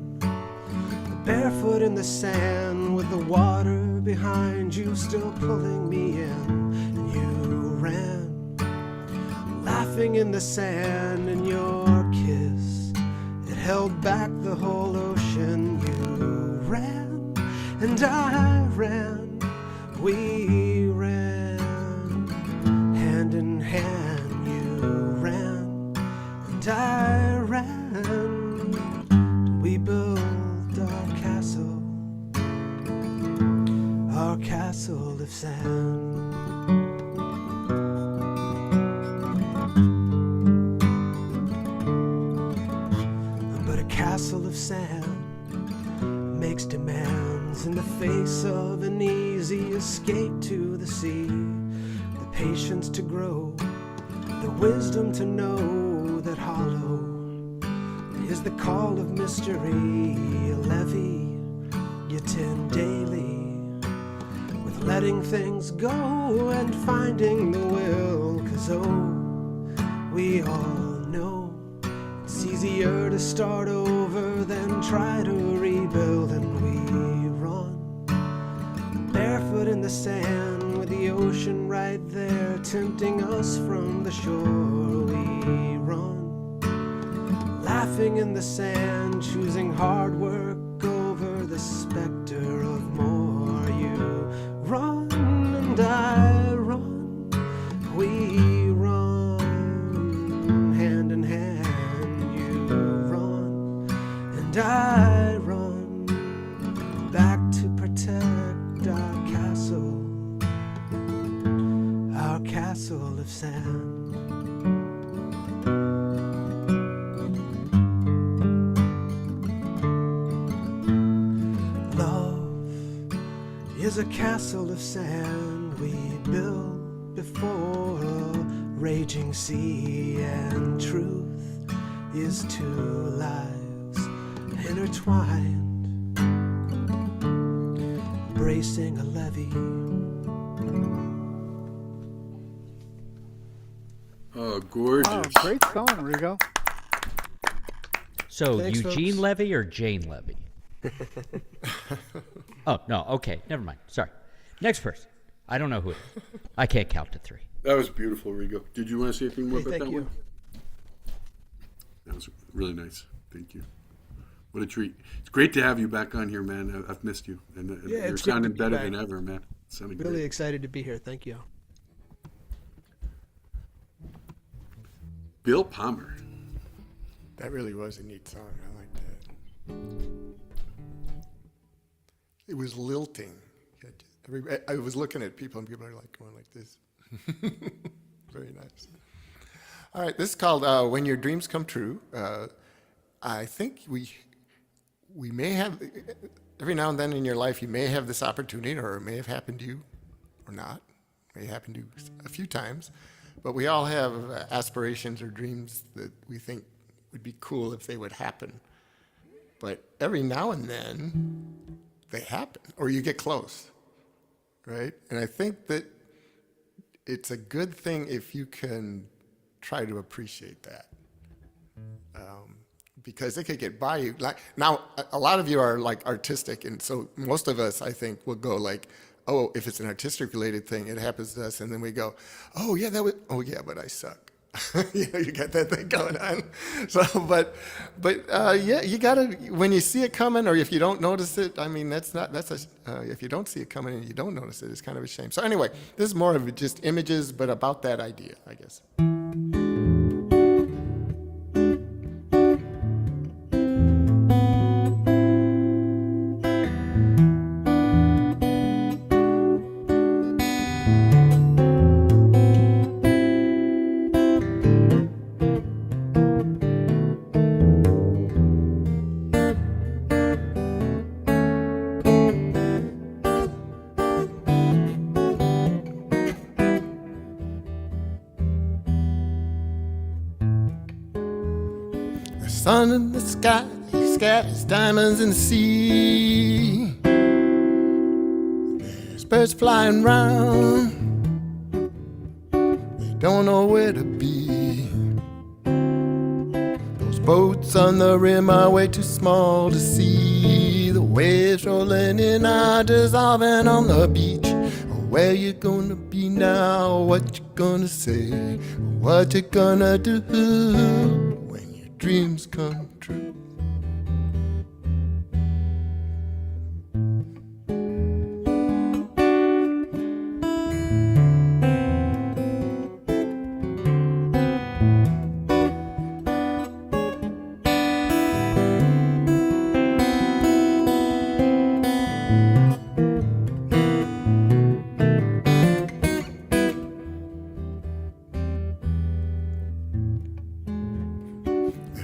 barefoot in the sand with the water behind you still pulling me in, and you ran laughing in the sand, and your kiss, it held back the whole ocean. You ran and I ran, we ran hand in hand. You ran and I ran, we built our castle of sand. But a castle of sand makes demands in the face of an easy escape to the sea, the patience to grow, the wisdom to know that hollow is the call of mystery, a levy you tend daily with letting things go and finding the will. 'Cause we all know it's easier to start over than try to rebuild, and we run barefoot in the sand with the ocean right there tempting us from the shore. We run laughing in the sand, choosing hard work over the specter of more. You run and I run, we run hand in hand. You run and I run back to protect our castle of sand. Is a castle of sand we built before a raging sea, and truth is two lives intertwined, bracing a levee. Oh, gorgeous. Oh, great song, Rigo. So, Thanks, Eugene folks. Levy or Jane Levy? Oh, no, okay, never mind. Sorry. Next person. I don't know who it is. I can't count to 3. That was beautiful, Rigo. Did you want to say anything more Hey, about thank that you. one? That was really nice. Thank you. What a treat. It's great to have you back on here, man. I've missed you. And Yeah, you're it's good to sounding be better back. than ever, man. Sounding Really great. excited to be here. Thank you. Bill Palmer. That really was a neat song. I like that. It was lilting. I was looking at people, and people are like going like this. Very nice. All right, this is called "When Your Dreams Come True." I think we may have, every now and then in your life, you may have this opportunity, or it may have happened to you, or not. It may happen to you a few times, but we all have aspirations or dreams that we think would be cool if they would happen. But every now and then, they happen, or you get close, right? And I think that it's a good thing if you can try to appreciate that, because it could get by you. Like now, a lot of you are like artistic, and so most of us, I think, will go like, "Oh, if it's an artistic related thing, it happens to us," and then we go, "Oh yeah, but I suck." You got that thing going on. So, yeah, you gotta, when you see it coming, or if you don't notice it, I mean, if you don't see it coming and you don't notice it, it's kind of a shame. So anyway, this is more of just images, but about that idea, I guess. The sun in the sky, he scatters diamonds in the sea. There's birds flying round, they don't know where to be. Those boats on the rim are way too small to see. The waves rolling in are dissolving on the beach. Where you gonna be now? What you gonna say? What you gonna do when your dreams come true?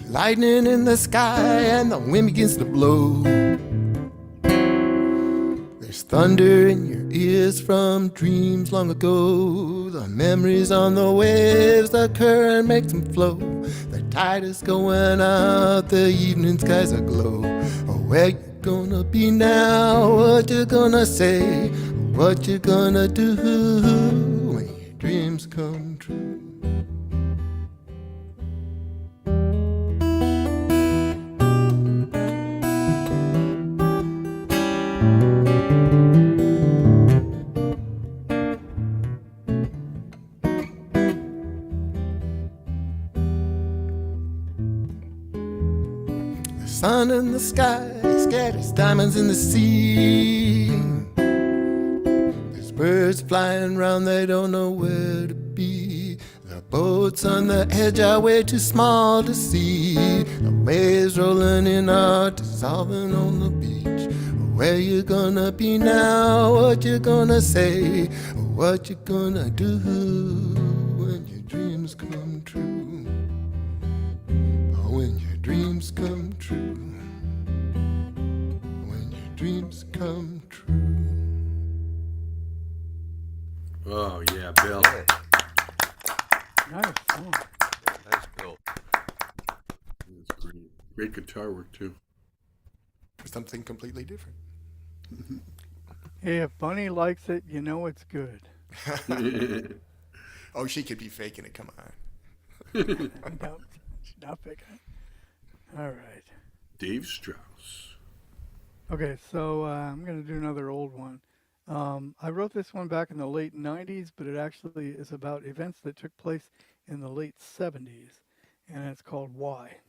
Lightning in the sky and the wind begins to blow. There's thunder in your ears from dreams long ago. The memories on the waves, the current makes them flow. The tide is going out, the evening skies aglow. Oh, where you gonna be now? What you gonna say? What you gonna do when your dreams come true? Sun in the sky scatters diamonds in the sea. There's birds flying round, they don't know where to be. The boats on the edge are way too small to see. The waves rolling in are dissolving on the beach. Where you gonna be now? What you gonna say? What you gonna do when your dreams come true? When your dreams come true. When your dreams come true. Oh yeah, Bill. Nice song. Nice, Bill. That's great. Great guitar work too. For something completely different. Hey, if Bunny likes it, you know it's good. Oh, she could be faking it, come on. No, she's not picking it. All right. Dave Strauss. Okay, so I'm going to do another old one. I wrote this one back in the late 90s, but it actually is about events that took place in the late 70s, and it's called Why.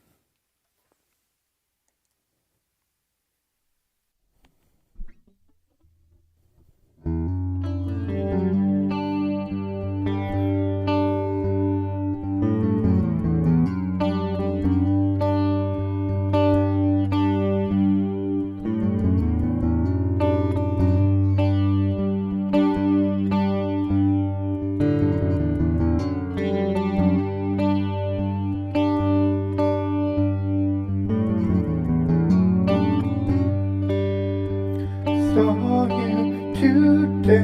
Saw you today,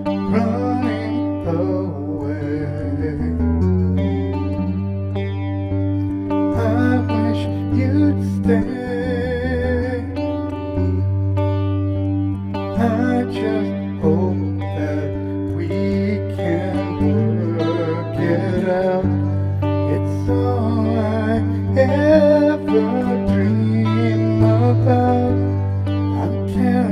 running away. I wish you'd stay. I just hope that we can work it out. It's all I ever dream about. I can't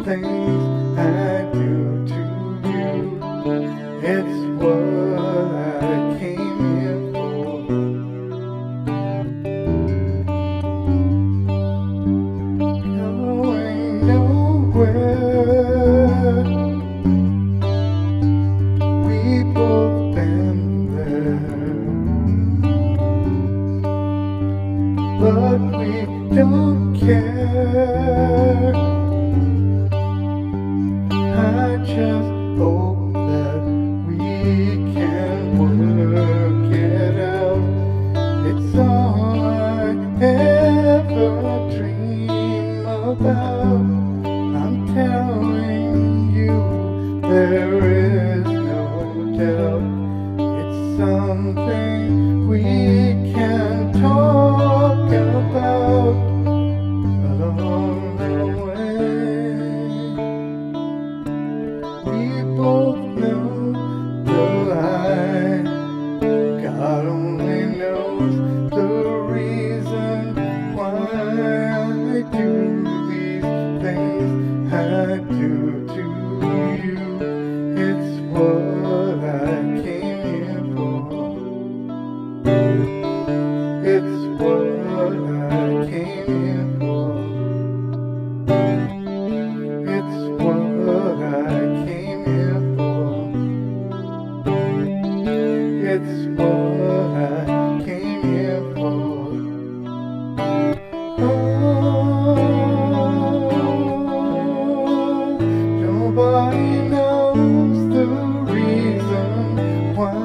things I do to you. It's what I came here for. Going nowhere. We both been there, but we don't care. I just hope that we can work it out. It's all I ever dream about. I'm telling you, there is no doubt. It's something we can talk about along the way. We both know the lie. God only knows the reason why I do these things I do to you. It's what I came here for. It's what I came here for. It's what I came here for. It's what I came here for. Oh, nobody knows the reason why.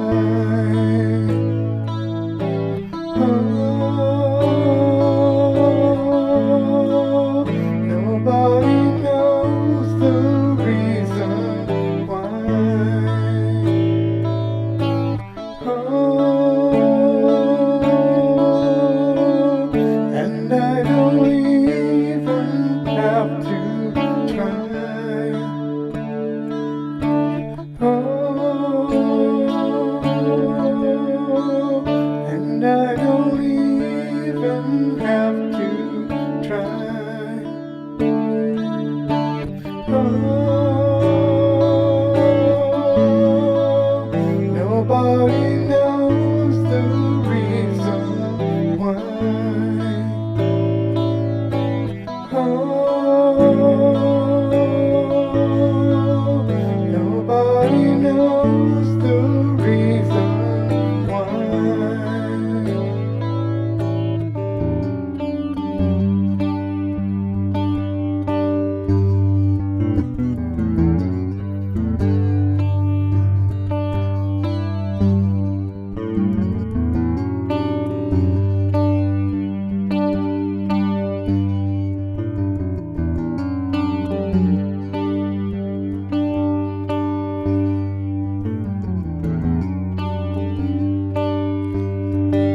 Oh, nobody knows the reason why. Oh, and I don't even have to try. Oh, and I don't even have to try. Oh, nobody knows the reason why. Oh, nobody knows the reason why.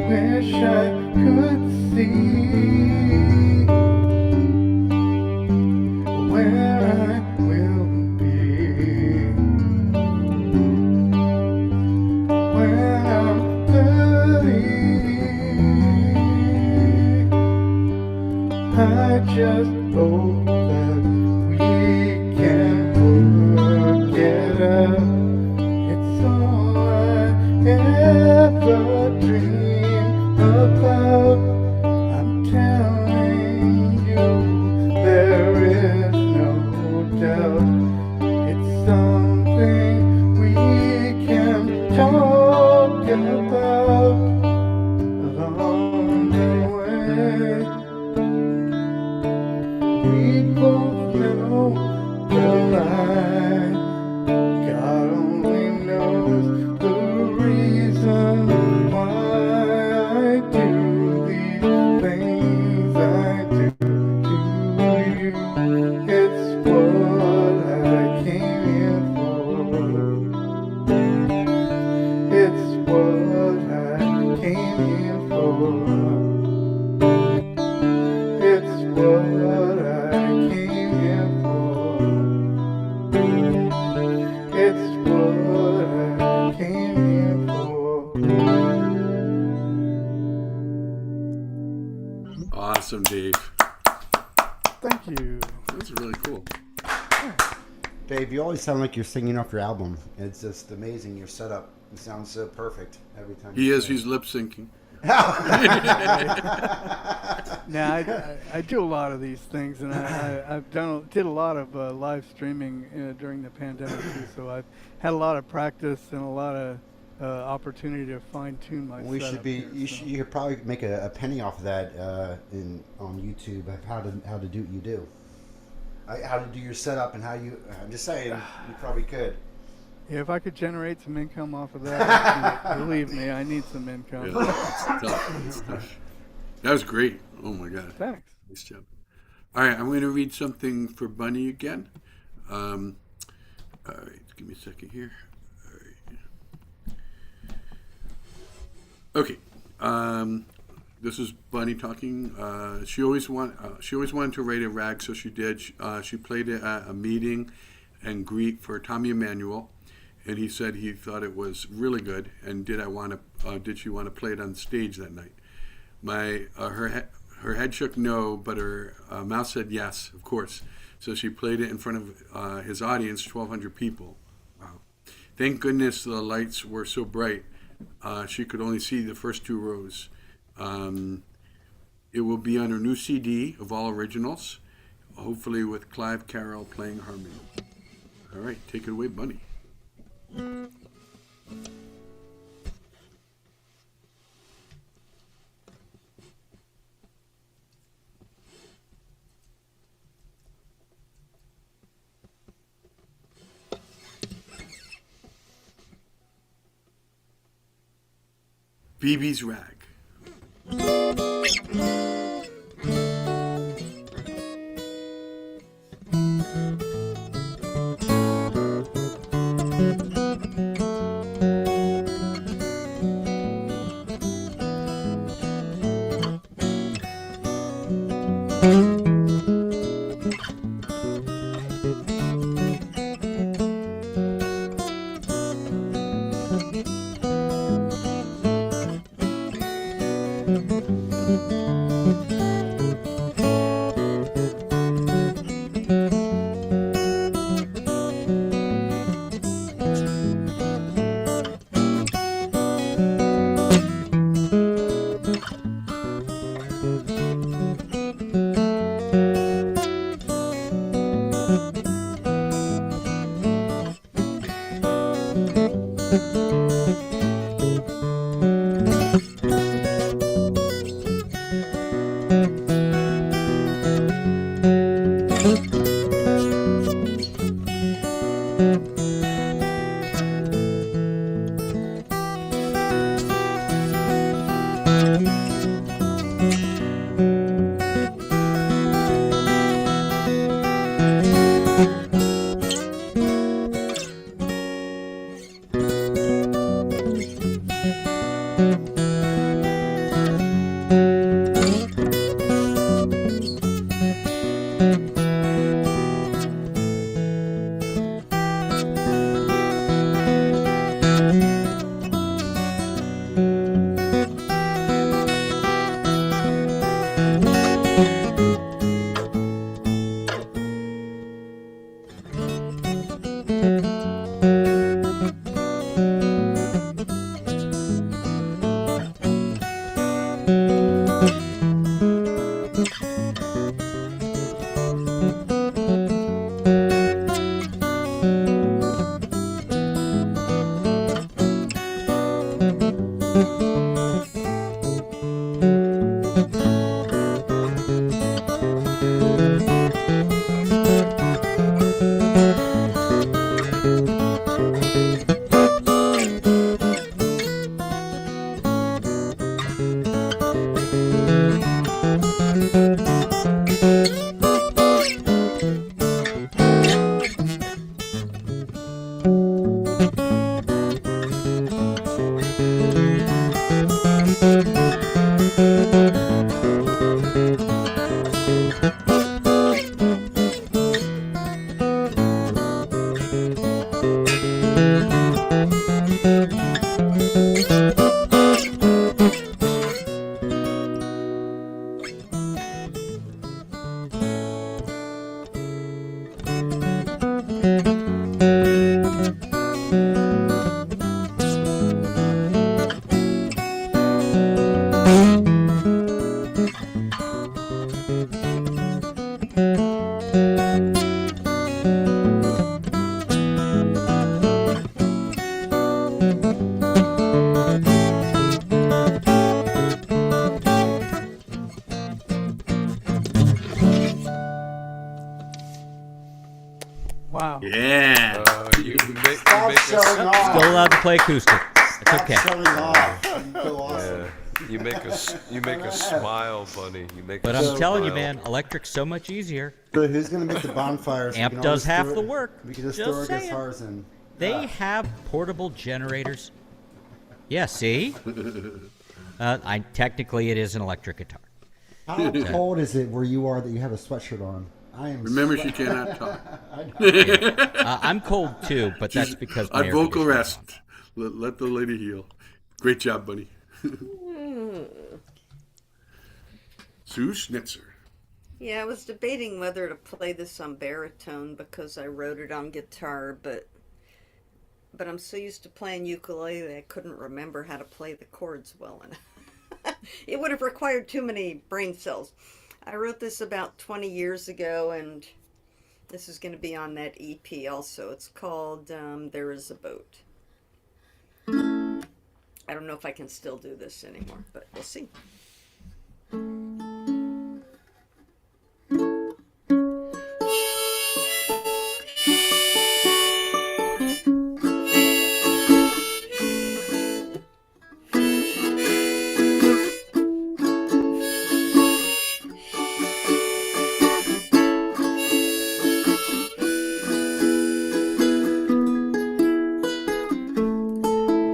Wish I could see where I will be when I'm 30. I just hope that we can work it out. It's all I ever dream about. I'm telling you, there is no doubt. It's something we can talk about along the way. We both know the lie. God only knows the reason why I do these things I do to you. It's what I came here for. It's what I came here for. It's what I came here for. It's what I came here for. Awesome, Dave. Thank you. That was really cool. Dave, you always sound like you're singing off your album. It's just amazing. Your setup sounds so perfect every time. He is. He's lip syncing. Now, I do a lot of these things, and I've did a lot of live streaming during the pandemic too. So I've had a lot of practice and a lot of opportunity to fine tune my. We should be. Here, You could probably make a penny off of that on YouTube of how to do what you do. How to do your setup and how you. I'm just saying, you probably could. Yeah, if I could generate some income off of that, believe me, I need some income. Yeah, it's tough. It's tough. That was great. Oh my God. Thanks. Nice job. All right, I'm going to read something for Bunny again. All right, give me a second here. All right. Okay. This is Bunny talking. She always wanted to write a rag, so she did. She played it at a meeting and greet for Tommy Emmanuel, and he said he thought it was really good. And did she want to play it on stage that night? Her head shook no, but her mouth said yes, of course. So she played it in front of his audience, 1,200 people. Wow! Thank goodness the lights were so bright. She could only see the first 2 rows. It will be on her new CD of all originals, hopefully with Clive Carroll playing harmony. All right, take it away, Bunny. BB's Rag. Wow. Yeah. You make Stop us showing off. Still allowed to play acoustic. It's Stop okay. showing off. You go awesome. you make us smile, Bunny. You make But us I'm telling you, smile. man, electric's so much easier. So who's gonna make the bonfires? Amp does half the work. We can just Just throw our saying. guitars in. They have portable generators. Yeah, see? Technically, it is an electric guitar. How cold is it where you are that you have a sweatshirt on? I am. Remember, she cannot talk. I'm cold too, but that's because my On air vocal conditioner's rest. Let the lady heal. Great job, Bunny. Sue Schnitzer. Yeah, I was debating whether to play this on baritone because I wrote it on guitar, but I'm so used to playing ukulele I couldn't remember how to play the chords well enough. It would have required too many brain cells. I wrote this about 20 years ago, and this is going to be on that EP also. It's called There Is a Boat. I don't know if I can still do this anymore, but we'll see.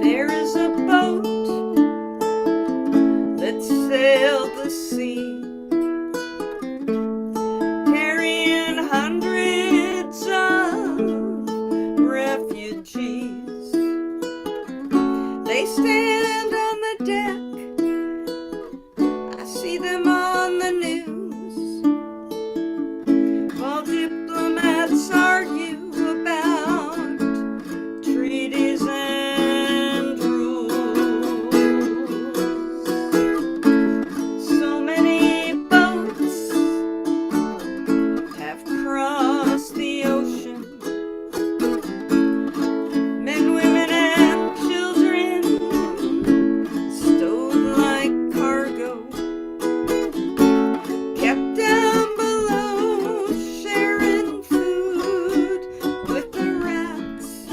There is a boat that sailed the sea, carrying hundreds of refugees. They stand on the deck, I see them on the news, while diplomats argue about treaties and rules. So many boats have crossed the ocean. Men, women, and children stowed like cargo, kept down below, sharing food with the rats.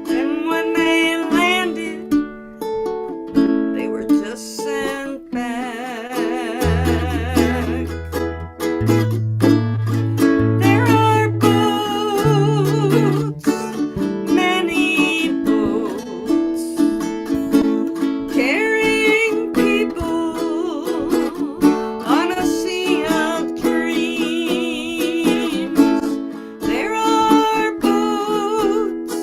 And when they landed, they were just sent back. There are boats, many boats, carrying people on a sea of dreams. There are boats,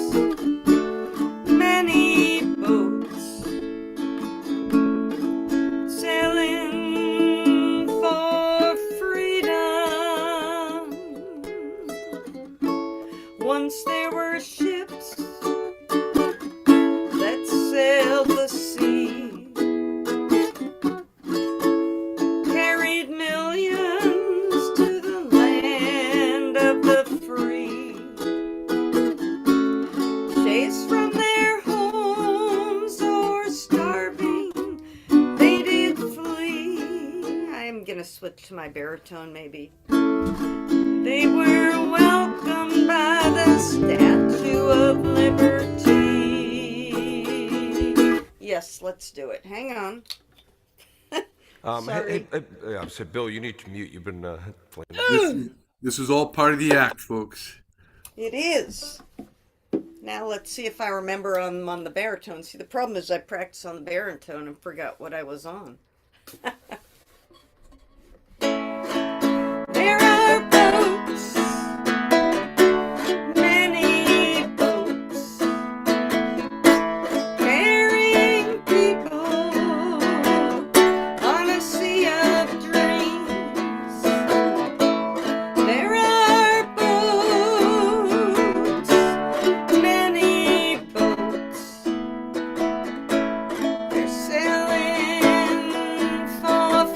many boats, sailing for freedom. Once there were ships that sailed the sea, carried millions to the land of the free, chased from their homes or starving, they did flee. I'm gonna switch to my baritone maybe. They were welcomed by the Statue of Liberty. Yes, let's do it. Hang on. Sorry. I said, Bill, you need to mute. You've been playing. This is all part of the act, folks. It is. Now let's see if I remember on the baritone. See, the problem is I practiced on the baritone and forgot what I was on. There are boats, many boats, carrying people on a sea of dreams. There are boats, many boats, they're sailing for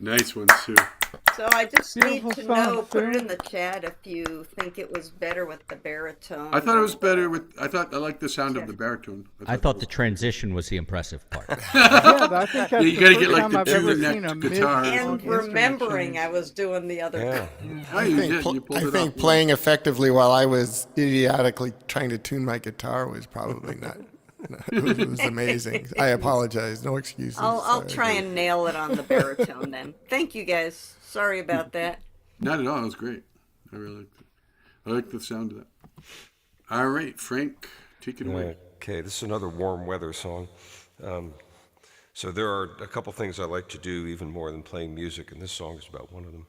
Nice one, Sue. So I just need Beautiful to song, know, put it Sue. in the chat if you think it was better with the baritone. I thought it was better with. I liked the sound of the baritone. I thought the transition was the impressive part. Yeah, I think that's you the gotta first get, like, time the I've ever two-necked seen a guitar. mid-song And instrument remembering change. I was doing the other. Yeah. Oh, you did. You pulled I it think off. playing effectively while I was idiotically trying to tune my guitar was probably not. It was amazing. I apologize. No excuses. I'll try and nail it on the baritone then. Thank you guys. Sorry about that. Not at all. It was great. I really liked it. I like the sound of that. All right, Frank, take it away. Okay, this is another warm weather song. So there are a couple things I like to do even more than playing music, and this song is about one of them.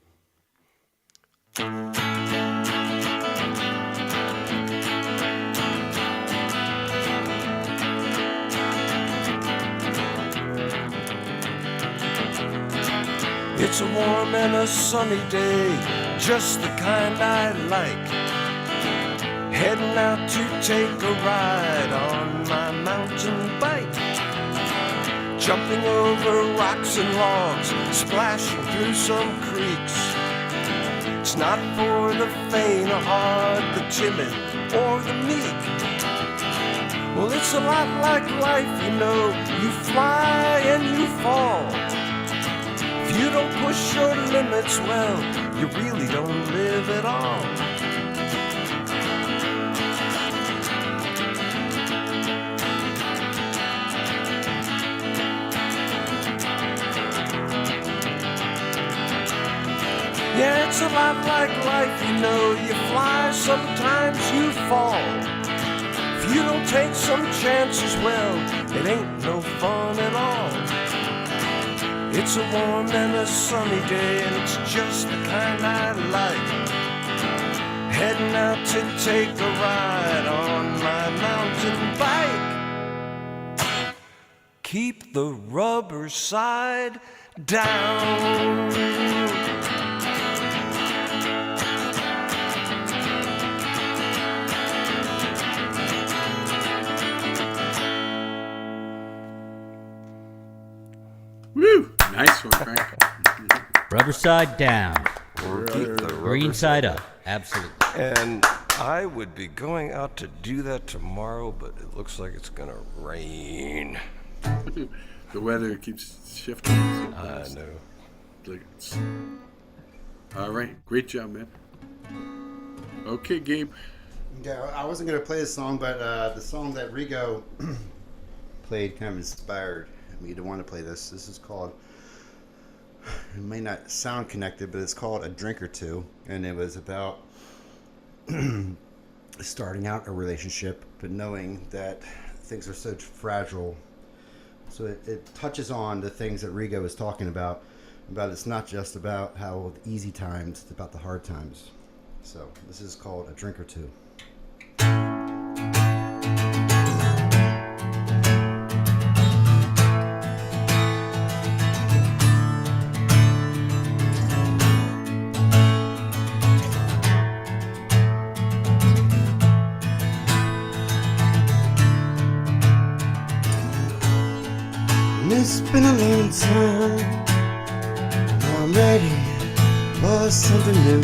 It's a warm and a sunny day, just the kind I like. Heading out to take a ride on my mountain bike. Jumping over rocks and logs, splashing through some creeks. It's not for the faint of heart, the timid, or the meek. Well, it's a lot like life, you know. You fly and you fall. If you don't push your limits, well, you really don't live at all. Yeah, it's a lot like life, you know. You fly, sometimes you fall. If you don't take some chances, well, it ain't no fun at all. It's a warm and a sunny day, and it's just the kind I like. Heading out to take a ride on my mountain bike. Keep the rubber side down. Woo! Nice one, Frank. Rubber side down, Or keep the green rubber side up. Absolutely. And I would be going out to do that tomorrow, but it looks like it's gonna rain. The weather keeps shifting. So I fast. know. Like it's- All right, great job, man. Okay, Gabe. Yeah, I wasn't gonna play this song, but the song that Rigo played kind of inspired me to want to play this. This is called. It may not sound connected, but it's called "A Drink or Two," and it was about starting out a relationship, but knowing that things are so fragile. So it touches on the things that Rigo was talking about it's not just about how the easy times, it's about the hard times. So this is called "A Drink or Two." It's been a long time. I'm ready for something new.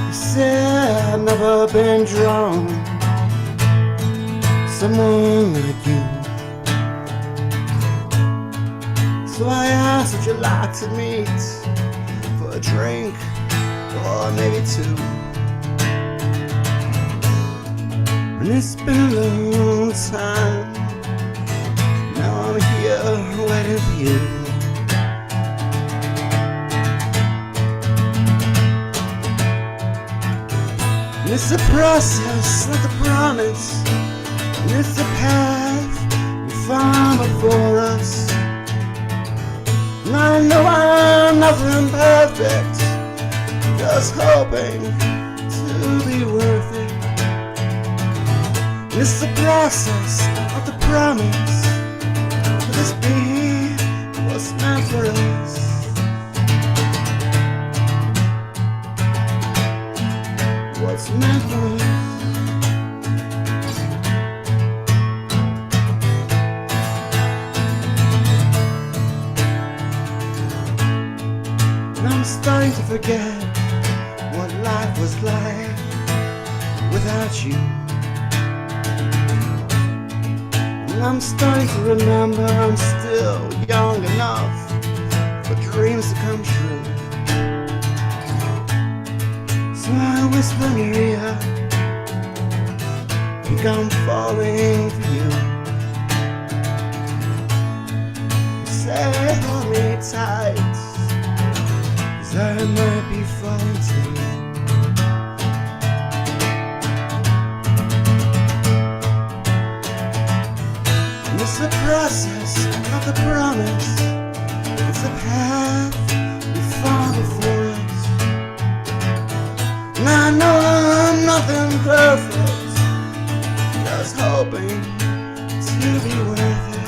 You said I've never been drawn to someone like you. So I asked, would you like to meet for a drink or maybe two? And it's been a long time. Now I'm here waiting for you. And it's a process, not a promise. And it's a path we find before us. And I know I'm nothing perfect, just hoping to be worth it. And it's the process, not the promise. Could this be what's meant for us? What's meant for us? forget what life was like without you. And I'm starting to remember I'm still young enough for dreams to come true. So I whisper in your ear, think I'm falling for you. Say hold me tight, 'cause I might be falling too. And it's the process, not the promise. It's the path we found before us. And I know I'm nothing perfect, just hoping to be worth it.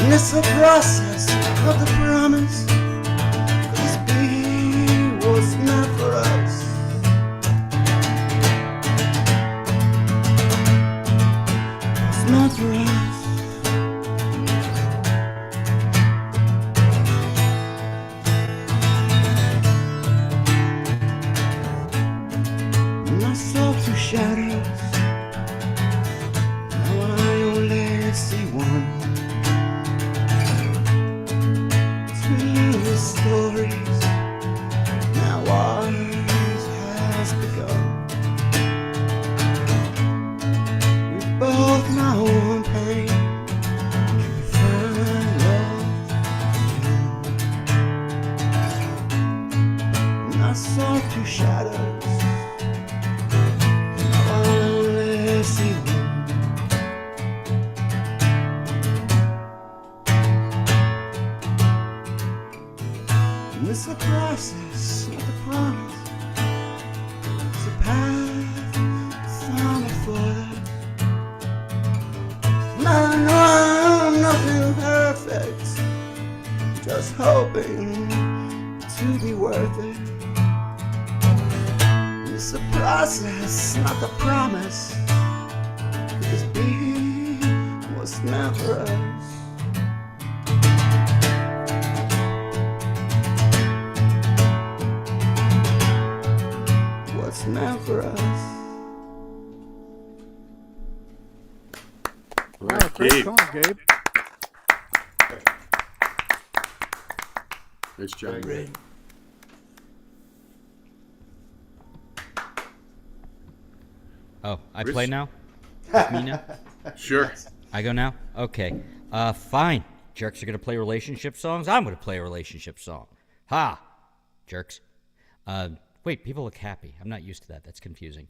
And it's the process, not the promise. 'Cause be was meant for us. Was meant for us. And I saw two shadows. Now I only see one. Two stories. Now ours has begun. We both know one pain. Can we find love again? And I saw two shadows. Now I only see one. And it's the process, not the promise. It's a path found before us. And I know I'm nothing perfect, just hoping to be worth it. And it's the process, not the promise. 'Cause being was meant for us. What's meant for us. All Wow, right, great Gabe. song, Gabe. Nice job. Oh, I Rich? play now? It's me now? Sure. I go now? Okay. Fine. Jerks are going to play relationship songs. I'm going to play a relationship song. Ha! Jerks. Wait, people look happy. I'm not used to that. That's confusing.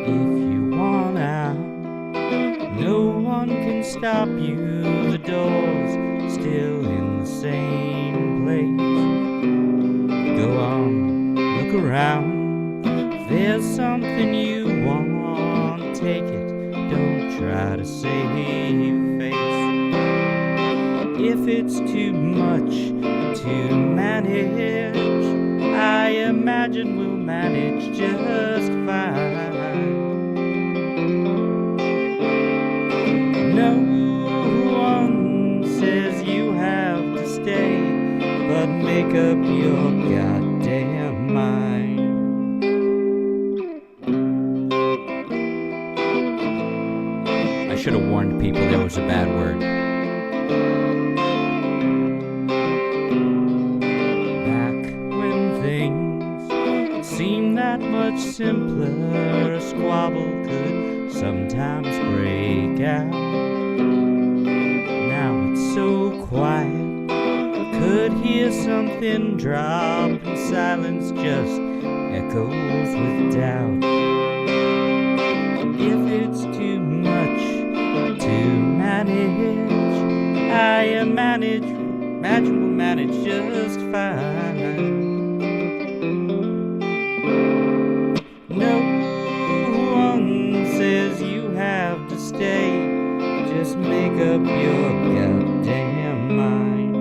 If you want out, no one can stop you. The door's still in the same place. Go on, look around. If there's something you want, take it. Don't try to save face. If it's too much to manage, I imagine we'll manage just fine. No one says you have to stay, but make up your goddamn mind. I should have warned people there was a bad word. Back when things seemed that much simpler, a squabble could sometimes break out. Now it's so quiet, could hear something drop, and silence just echoes with doubt. If it's too much to manage, I imagine we'll manage just fine. No one says you have to stay, just make up your goddamn mind.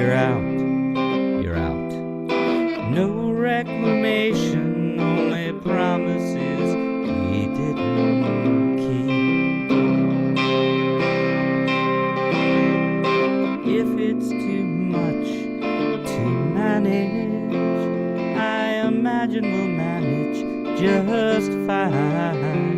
you're out, you're out. No reclamation, only promises he didn't keep. If it's too much to manage, I imagine we'll manage just fine.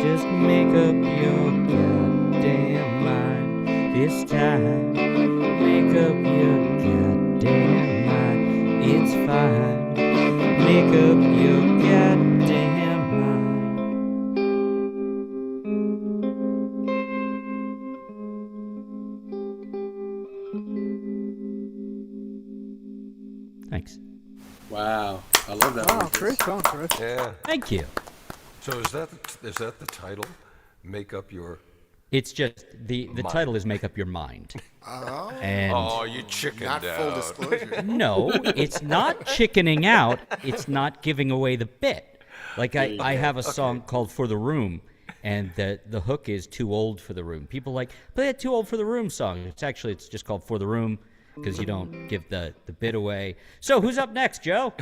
Just make up your goddamn mind this time. Make up your goddamn mind. It's fine. Make up your goddamn mind. Thanks. Wow, I love that Wow, one. great song, Chris. Yeah. Thank you. So is that the title? Make up your. It's just the title is Make Up Your Mind. Oh, And Oh, you chickened not full out. disclosure. no, it's not chickening out. It's not giving away the bit. Like I have a song called For the Room, and the hook is Too Old for the Room. People like, play that Too Old for the Room song. It's just called For the Room because you don't give the bit away. So who's up next, Joe?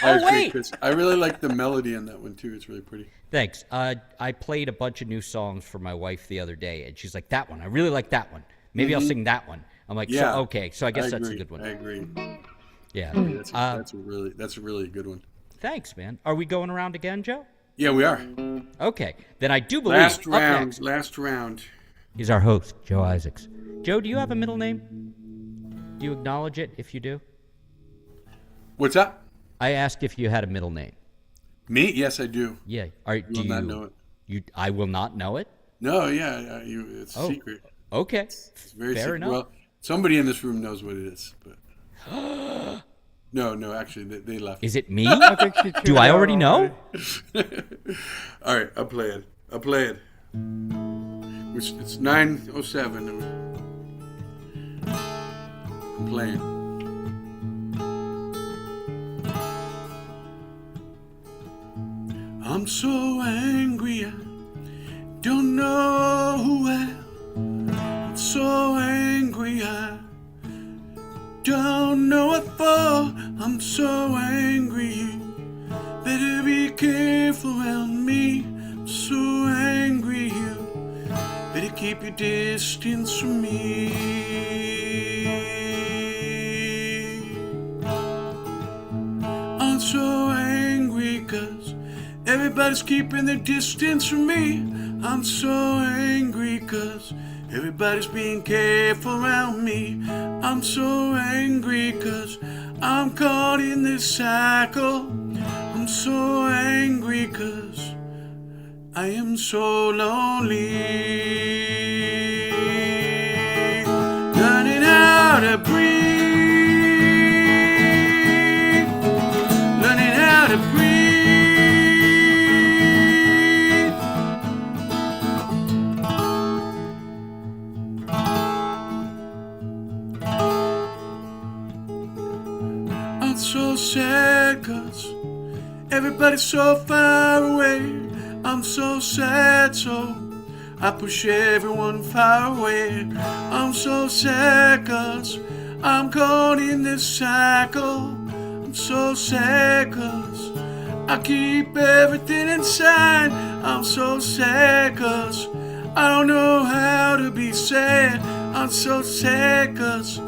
I Oh, agree, wait. Chris. I really like the melody in that one too. It's really pretty. Thanks. I played a bunch of new songs for my wife the other day, and she's like, that one. I really like that one. Maybe I'll sing that one. I'm like, Yeah. so, okay. So I guess that's a agree. good one. I agree. Yeah. That's a really good one. Thanks, man. Are we going around again, Joe? Yeah, we are. Okay. Then I do believe Last up round. next Last round. is our host, Joe Isaacs. Joe, do you have a middle name? Do you acknowledge it if you do? What's up? I asked if you had a middle name. Me? Yes, I do. Yeah. You will not know it. I will not know it? No, yeah, it's a secret. Okay. It's very Fair secret. enough. Well, somebody in this room knows what it is, but no, actually, they left. Is it me? I think she tuned Do I out already know? All right, I'll play it. It's 9:07. I'm playing. I'm so angry, I don't know who I am. I'm so angry, I don't know what for. I'm so angry, you better be careful around me. I'm so angry, you better keep your distance from me. I'm so angry 'cause everybody's keeping their distance from me. I'm so angry 'cause everybody's being careful around me. I'm so angry 'cause I'm caught in this cycle. I'm so angry 'cause I am so lonely. Learning how to breathe. Learning how to breathe. I'm so sad 'cause everybody's so far away. I'm so sad, so I push everyone far away. I'm so sad 'cause I'm caught in this cycle. I'm so sad 'cause I keep everything inside. I'm so sad 'cause I don't know how to be sad. I'm so sad 'cause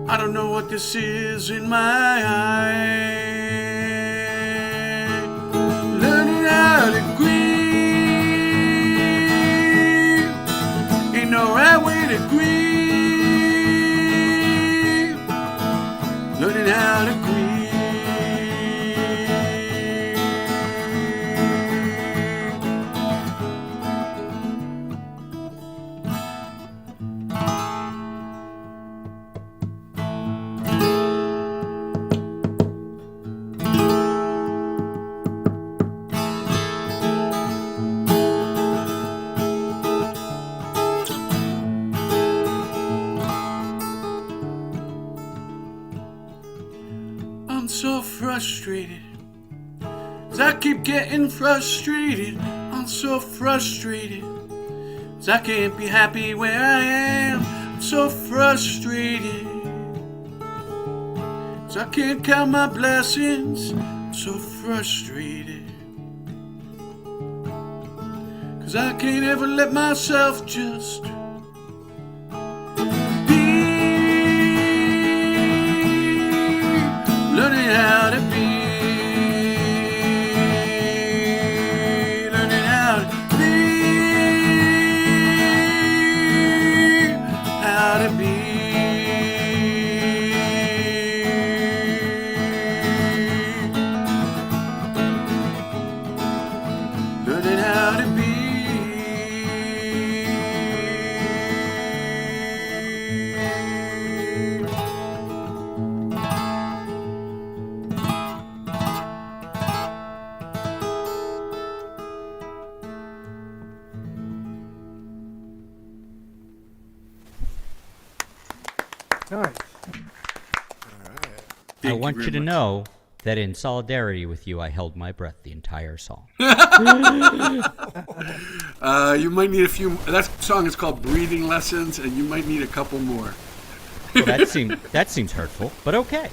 I don't know what this is in my eye. Learning how to grieve. Ain't no right way to grieve. Learning how to grieve. I'm so frustrated 'Cause I keep getting frustrated, I'm so frustrated. 'Cause I can't be happy where I am, I'm so frustrated. 'Cause I can't count my blessings, I'm so frustrated. 'Cause I can't ever let myself just be. Learning how to be. Learning how to be. How to be. Learning how to be. Nice. I want you to know that in solidarity with you, I held my breath the entire song. You might need a few. That song is called "Breathing Lessons," and you might need a couple more. That seems hurtful, but okay.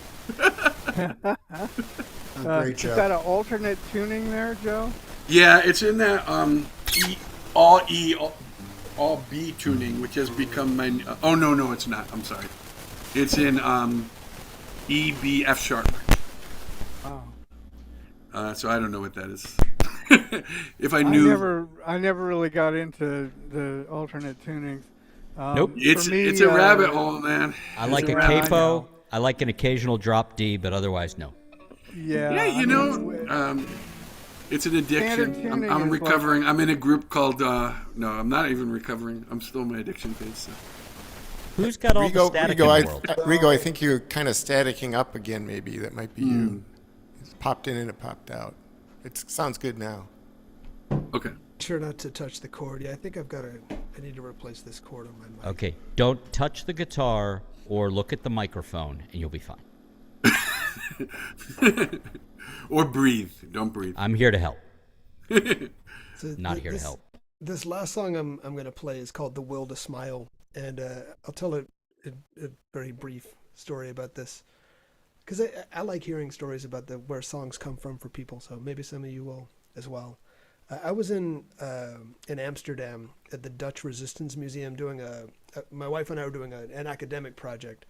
Great Is job. that an alternate tuning there, Joe? Yeah, it's in that E, all B tuning, which has become my. Oh no, it's not. I'm sorry. It's in E, B, F sharp. Oh. So I don't know what that is. If I knew, I never really got into the alternate tunings. Nope. For it's me, a rabbit hole, man. I like a around capo. now. I like an occasional drop D, but otherwise, no. Yeah. Yeah, I you mean, know, it's an Standard addiction. tuning I'm is recovering. I'm in a group called. No, I'm not even recovering. I'm still in my addiction phase. So. Who's got all the static in the world? Rigo, I think you're kind of staticking up again. Maybe that might be you. It's popped in and it popped out. It sounds good now. Okay. Sure not to touch the cord. Yeah, I think I need to replace this cord on my mic. Okay, don't touch the guitar or look at the microphone, and you'll be fine. Or breathe. Don't breathe. I'm here to help. So Not here to help. This last song I'm going to play is called "The Will to Smile," and I'll tell a very brief story about this because I like hearing stories about where songs come from for people. So maybe some of you will as well. I was in Amsterdam at the Dutch Resistance Museum doing my wife and I were doing an academic project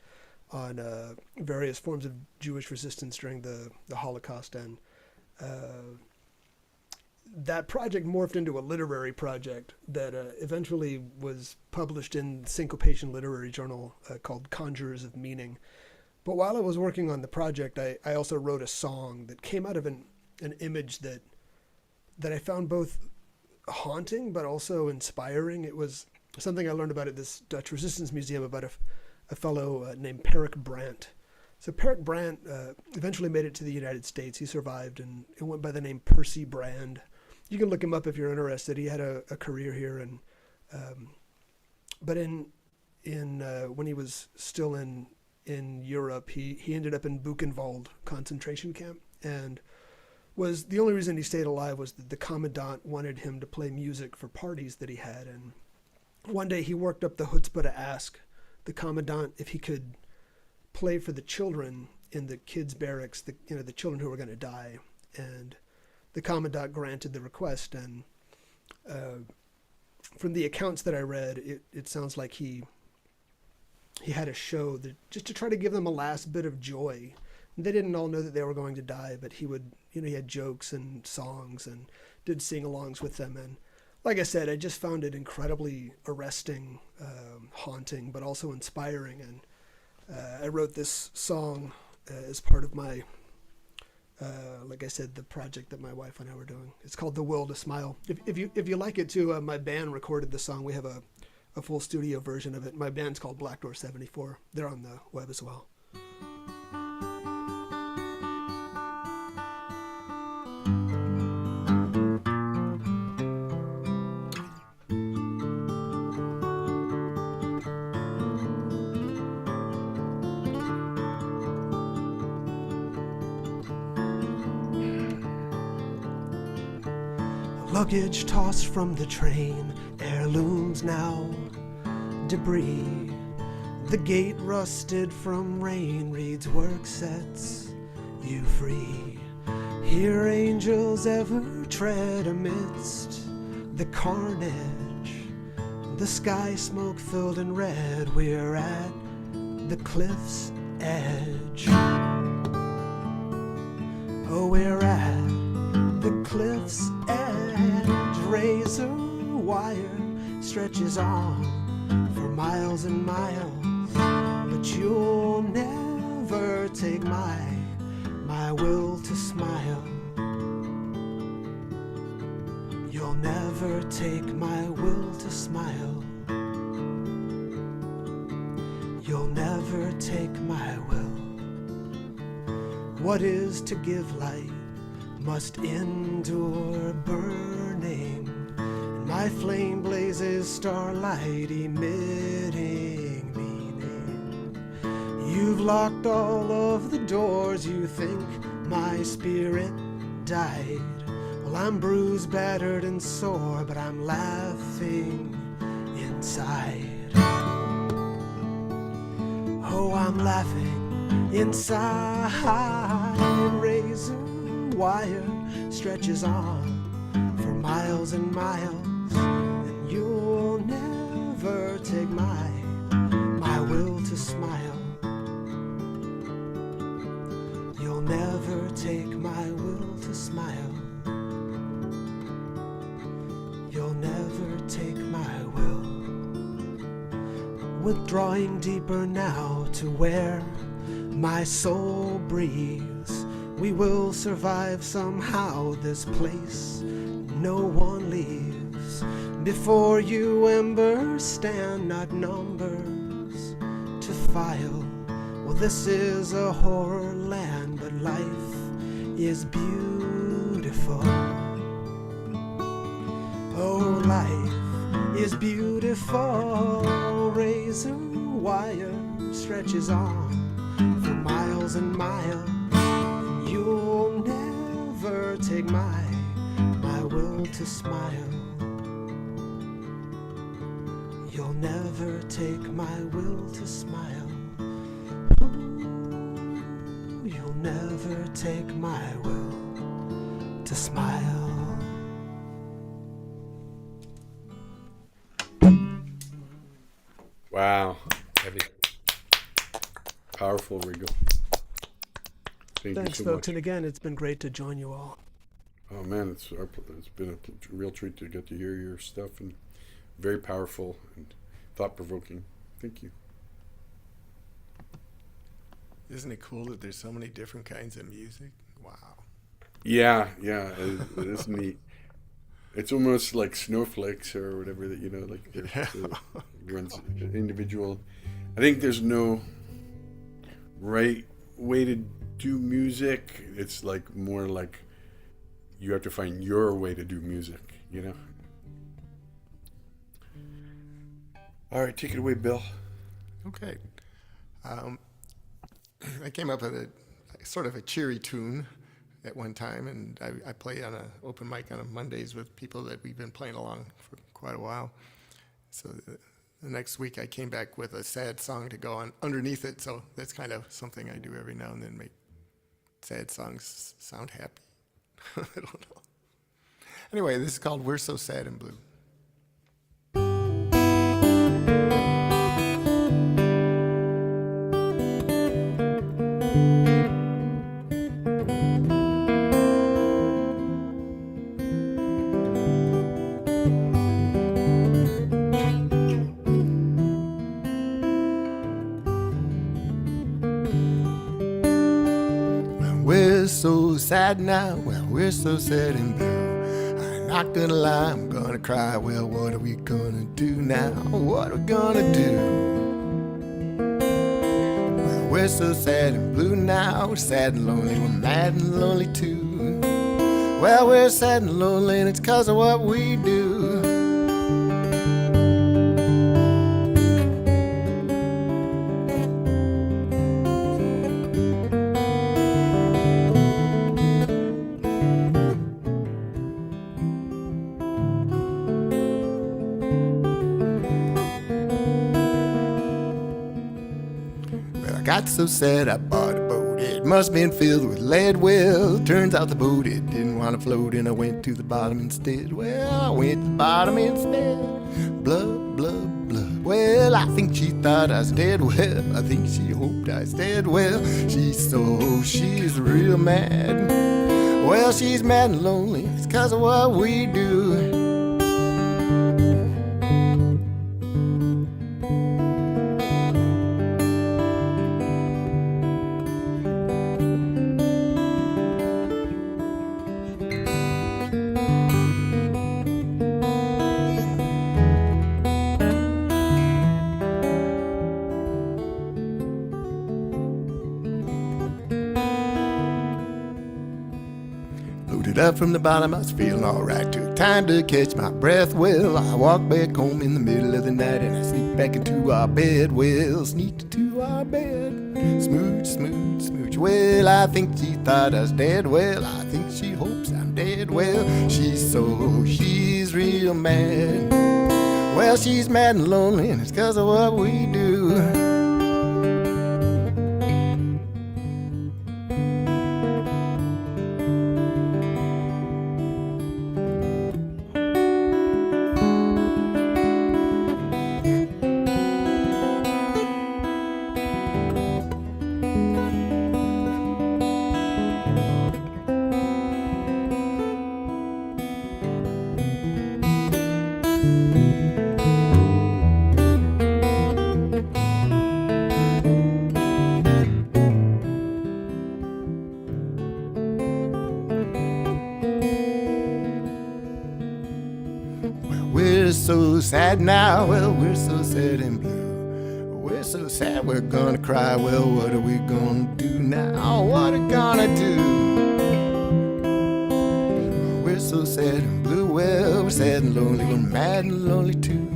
on various forms of Jewish resistance during the Holocaust, and that project morphed into a literary project that eventually was published in Syncopation Literary Journal called Conjurers of Meaning. But while I was working on the project, I also wrote a song that came out of an image that I found both haunting but also inspiring. It was something I learned about at this Dutch Resistance Museum about a fellow named Perik Brandt. So Perik Brandt eventually made it to the United States. He survived and went by the name Percy Brand. You can look him up if you're interested. He had a career here, and but when he was still in Europe, he ended up in Buchenwald concentration camp, and was the only reason he stayed alive was that the commandant wanted him to play music for parties that he had. And one day he worked up the chutzpah to ask the commandant if he could play for the children in the kids' barracks, the children who were going to die. And the commandant granted the request. And from the accounts that I read, it sounds like he had a show that just to try to give them a last bit of joy. They didn't all know that they were going to die, but he would, he had jokes and songs and did sing-alongs with them. And like I said, I just found it incredibly arresting, haunting, but also inspiring. And I wrote this song as part of my, like I said, the project that my wife and I were doing. It's called "The Will to Smile." If you like it too, my band recorded the song. We have a full studio version of it. My band's called Black Door 74. They're on the web as well. Luggage tossed from the train, heirlooms now, debris. The gate rusted from rain reads work sets you free. Here angels ever tread amidst the carnage. The sky smoke filled and red, we're at the cliff's edge. Oh, we're at the cliff's edge. Razor wire stretches on for miles and miles, but you'll never take my will to smile. You'll never take my will to smile. You'll never take my will. What is to give light must endure burning. And my flame blazes starlight emitting meaning. You've locked all of the doors, you think my spirit died. Well, I'm bruised, battered, and sore, but I'm laughing inside. Oh, I'm laughing inside. Razor wire stretches on for miles and miles, and you'll never take my will to smile. You'll never take my will to smile. You'll never take my will. Withdrawing deeper now to where my soul breathes. We will survive somehow this place no one leaves. Before you embers stand, not numbers to file. Well, this is a horror land, but life is beautiful. Oh, life is beautiful. Razor wire stretches on for miles and miles, and you'll never take my will to smile. You'll never take my will to smile. Ooh, you'll never take my will to smile. Wow. Heavy. Powerful, Regal. Thank Thanks, you so folks. much. And again, it's been great to join you all. Oh man, it's been a real treat to get to hear your stuff, and very powerful and thought-provoking. Thank you. Isn't it cool that there's so many different kinds of music? Wow. Yeah, it is neat. It's almost like snowflakes or whatever that, you know, like everyone's individual. I think there's no right way to do music. It's like more like you have to find your way to do music, you know? All right, take it away, Bill. Okay. I came up with a sort of a cheery tune at one time, and I play on an open mic on Mondays with people that we've been playing along for quite a while. So the next week I came back with a sad song to go on underneath it, so that's kind of something I do every now and then, make sad songs sound happy. I don't know. Anyway, this is called We're So Sad and Blue. We're so sad now, well, we're so sad and blue. I'm not gonna lie, I'm gonna cry. Well, what are we gonna do now? What are we gonna do? Well, we're so sad and blue now. We're sad and lonely, we're mad and lonely too. Well, we're sad and lonely, and it's 'cause of what we do. got so sad I bought a boat. It must have been filled with lead. Well, turns out the boat, it didn't want to float, and I went to the bottom instead. Well, I went to the bottom instead. Blood, blood, blood. Well, I think she thought I was dead. Well, I think she hoped I was dead. Well, she's real mad. Well, she's mad and lonely. It's 'cause of what we do. Loaded up from the bottom, I was feeling alright. Took time to catch my breath. Well, I walked back home in the middle of the night, and I sneaked back into our bed. Well, sneaked into our bed. Smooch, smooch, smooch. Well, I think she thought I was dead. Well, I think she hopes I'm dead. Well, she's real mad. Well, she's mad and lonely, and it's 'cause of what we do. We're so sad now, well, we're so sad and blue. We're so sad we're gonna cry, well, what are we gonna do now? What are we gonna do? We're so sad and blue, well, we're sad and lonely, we're mad and lonely too.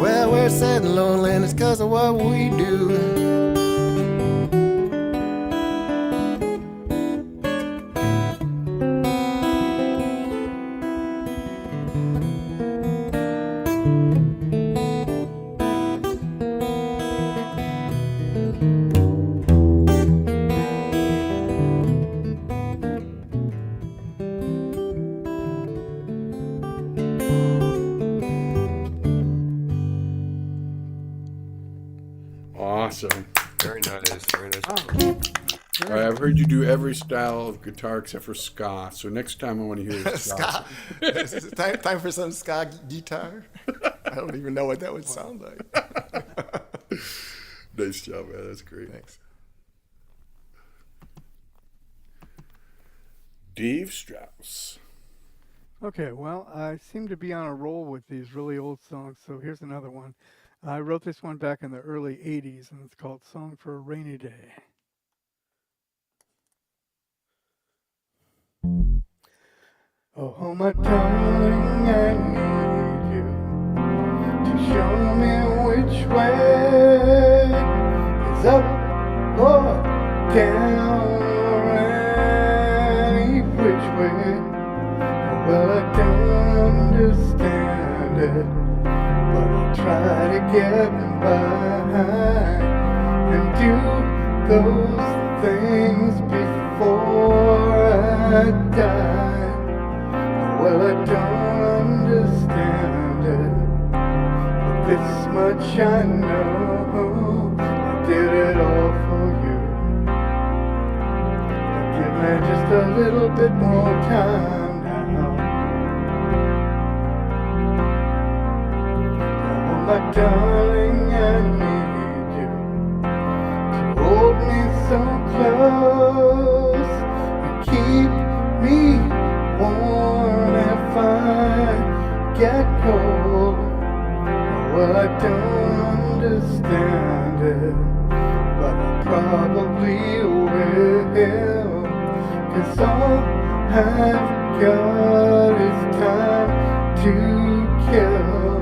Well, we're sad and lonely, and it's 'cause of what we do. Awesome. Very nice, very nice. All right, I've heard you do every style of guitar except for ska. So next time I want to hear the ska. Ska. Time for some ska guitar. I don't even know what that would sound like. Nice job, man. That's great. Thanks. Dave Strauss. Okay, well, I seem to be on a roll with these really old songs, so here's another one. I wrote this one back in the early 80s, and it's called Song for a Rainy Day. Oh, my darling, I need you to show me which way is up or down or any which way. Well, I don't understand it, but I'll try to get by and do those things before I die. Well, I don't understand it, but this much I know, I did it all for you. But give me just a little bit more time now. Oh, my darling, I need you to hold me so close and keep me warm if I get cold. Well, I don't understand it, but I probably will, 'cause all I've got is time to kill.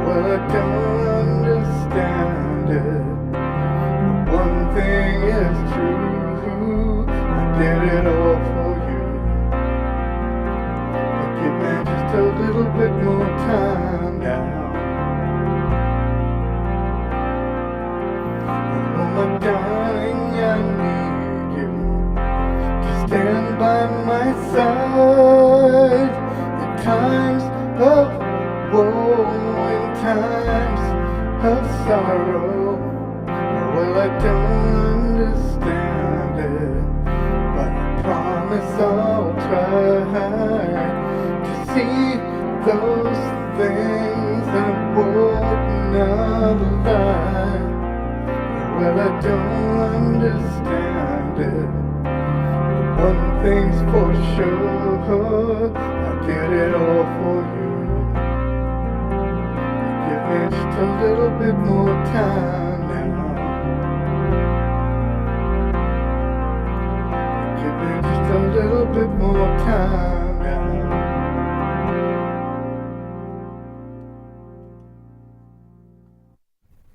Well, I don't understand it, but one thing is true, I did it all for you. But give me just a little bit more time now. Oh, times of woe, in times of sorrow. Well, I don't understand it, but I promise I'll try to see those things I would not lie. Well, I don't understand it, but one thing's for sure, I did it all for you. Give me just a little bit more time now. Give me just a little bit more time now.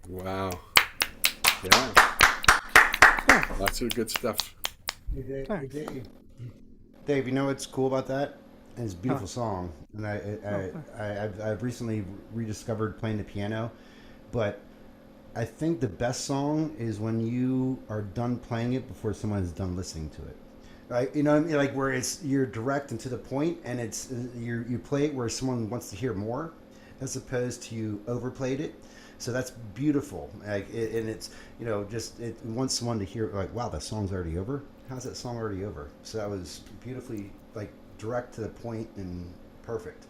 Wow. Yeah. Lots of good stuff. Hey, Dave, Thanks. Dave, you know what's cool about that? And it's a beautiful song. And I've recently rediscovered playing the piano, but I think the best song is when you are done playing it before someone is done listening to it. Like, you know what I mean? Like where it's you're direct and to the point, and it's you play it where someone wants to hear more, as opposed to you overplayed it. So that's beautiful. Like and it's just it wants someone to hear like, wow, that song's already over. How's that song already over? So that was beautifully like direct to the point and perfect.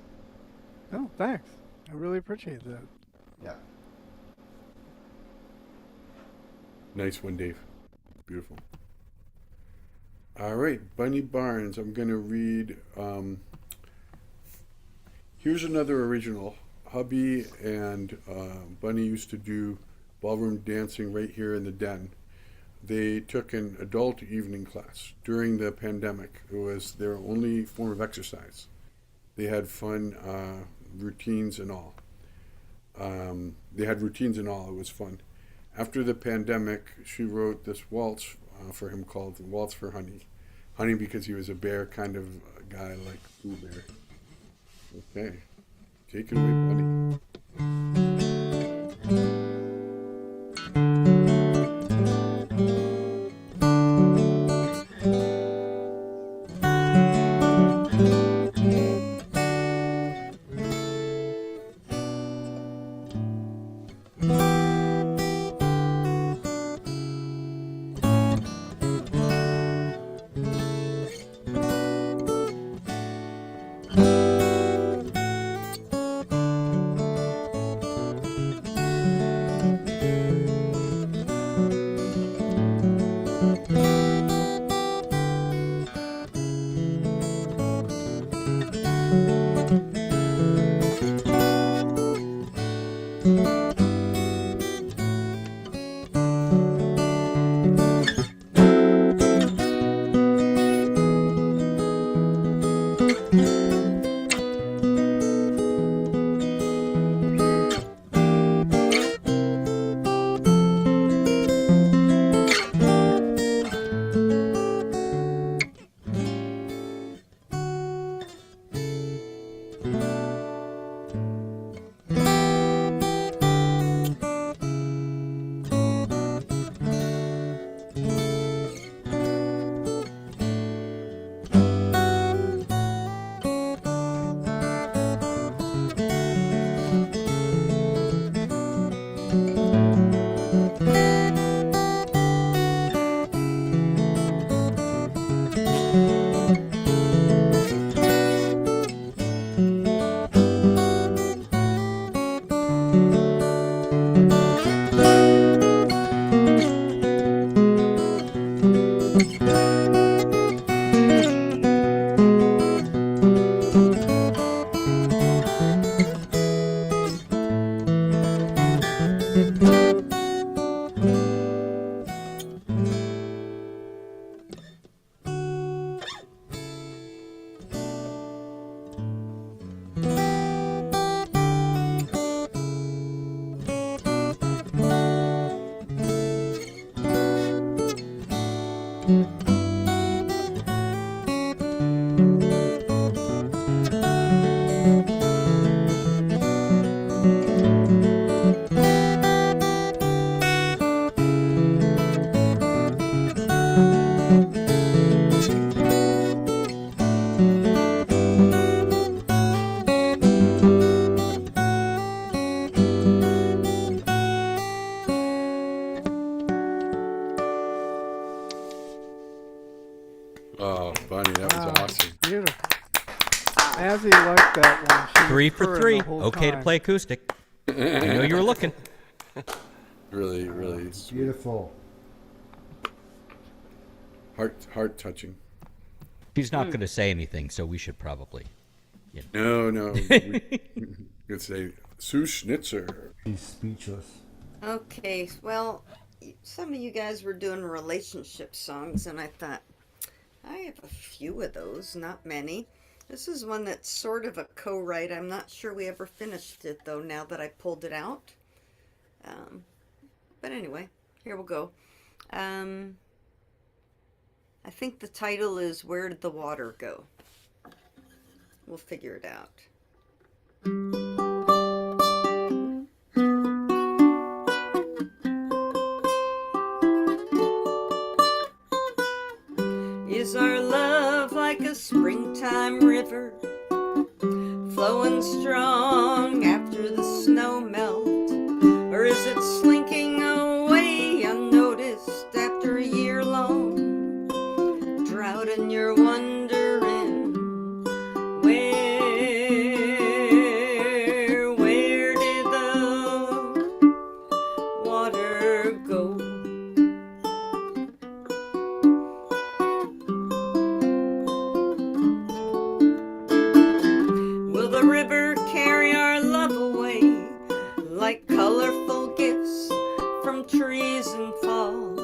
Oh, thanks. I really appreciate that. Yeah. Nice one, Dave. Beautiful. All right, Bunny Barnes. I'm going to read. Here's another original. Hubby and Bunny used to do ballroom dancing right here in the den. They took an adult evening class during the pandemic. It was their only form of exercise. They had fun routines and all. It was fun. After the pandemic, she wrote this waltz for him called Waltz for Honey. Honey because he was a bear kind of guy like Pooh Bear. Okay. Take it away, Bunny. Mazzy liked that one. She was 3 for purring 3. the whole Okay time. to play acoustic. I know you were looking. Really, really sweet. Beautiful. Heart touching. She's not going to say anything, so we should probably. No. Let's say Sue Schnitzer. He's speechless. Okay, well, some of you guys were doing relationship songs, and I thought, I have a few of those, not many. This is one that's sort of a co-write. I'm not sure we ever finished it, though, now that I pulled it out. But anyway, here we'll go. I think the title is Where Did the Water Go? We'll figure it out. Is our love like a springtime river, flowing strong after the snow melt? Or is it slinking away unnoticed after a year-long drought, and you're wondering where did the water go? Will the river carry our love away like colorful gifts from trees in fall?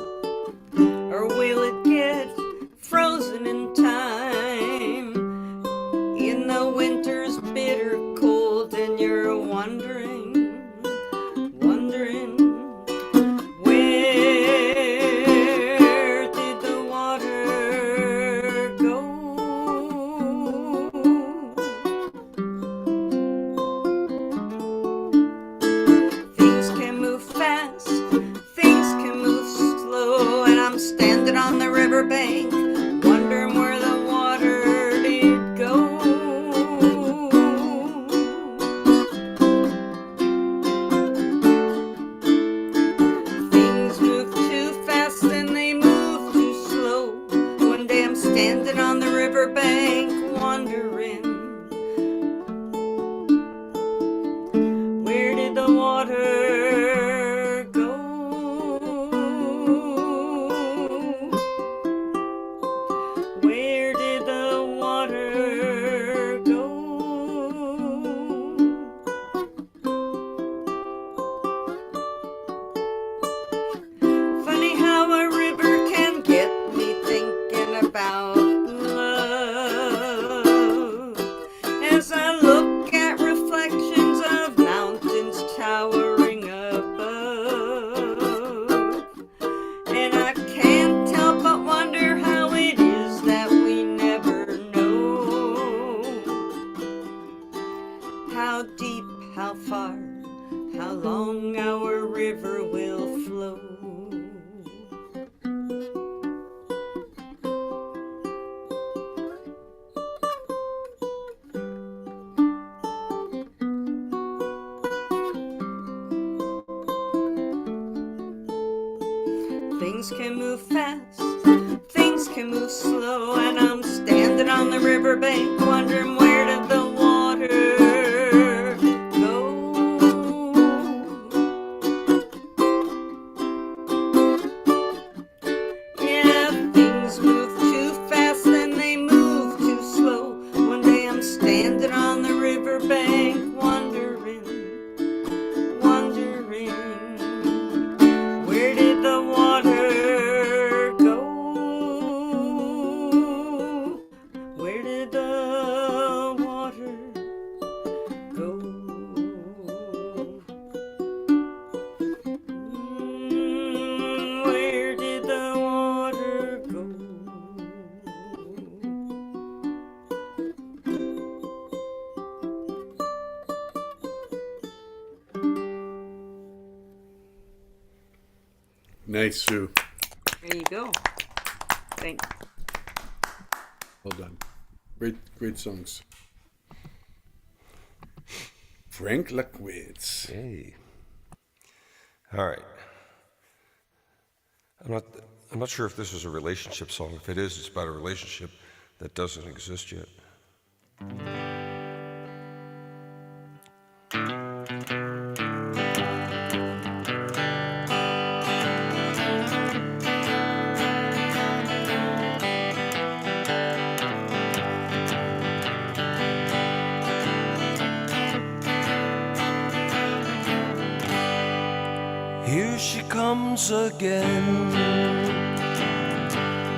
Or will it get frozen in time in the winter's bitter cold, and you're wondering where did the water go? Things can move fast, things can move slow, and I'm standing on the riverbank, wondering where the water did go. Things move too fast and they move too slow. One day I'm standing on the riverbank, wondering where did the water go? Where did the water go? Funny how a river can get me thinking about love, as I look at reflections of mountains towering above, and I can't help but wonder how it is that we never know how deep, how far, how long our river will flow. Things can move fast, things can move slow, and I'm standing on the riverbank, wondering where did the water go? Yeah, things move too fast and they move too slow. One day I'm standing on the riverbank, wondering where did the water go? Where did the water go? Where did the water go? Nice, Sue. There you go. Thanks. Well done. Great songs. Frank Luckwitz. Hey. All right. I'm not sure if this is a relationship song. If it is, it's about a relationship that doesn't exist yet. Here she comes again,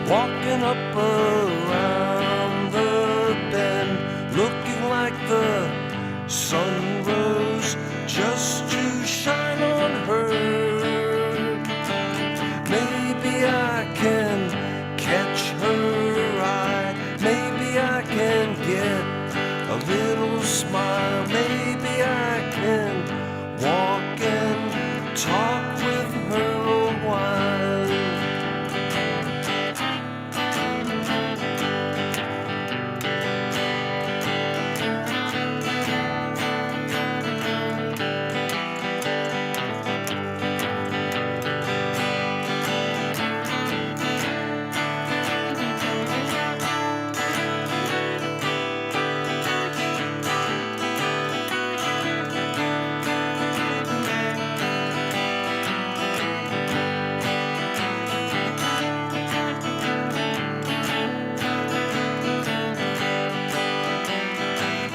walking up around the bend, looking like the sun rose just to shine on her. Maybe I can catch her eye, maybe I can get a little smile, maybe I can walk and talk with her a while.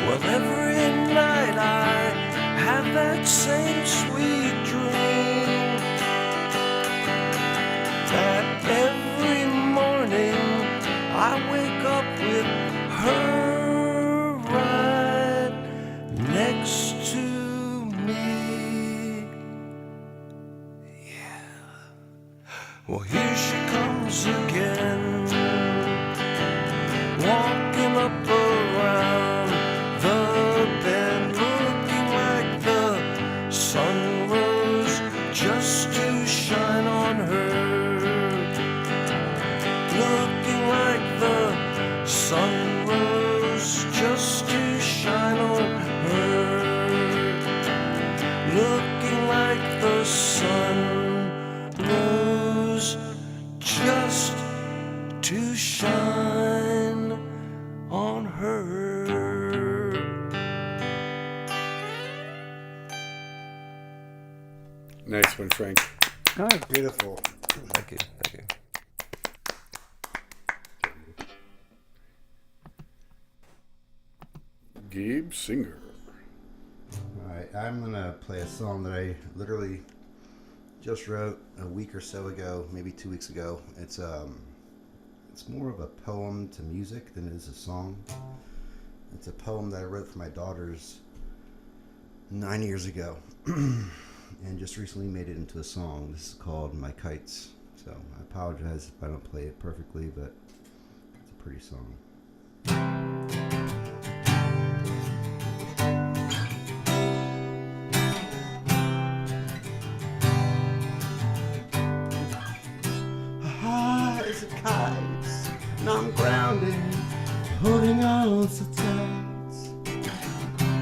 Well, every night I have that same sweet dream, that every morning I wake up with her right next to me. Yeah. Well, here she comes again, walking up around the bend, looking like the sun rose just to shine on her. Looking like the sun rose just to shine on her. Looking like the sun rose just to shine on her. Nice one, Frank. Nice. Beautiful. Thank you, thank you. Gabe Singer. All right, I'm gonna play a song that I literally just wrote a week or so ago, maybe 2 weeks ago. It's more of a poem to music than it is a song. It's a poem that I wrote for my daughters 9 years ago, and just recently made it into a song. This is called "My Kites." So I apologize if I don't play it perfectly, but it's a pretty song. Eyes of kites, and I'm grounded, holding on so tight.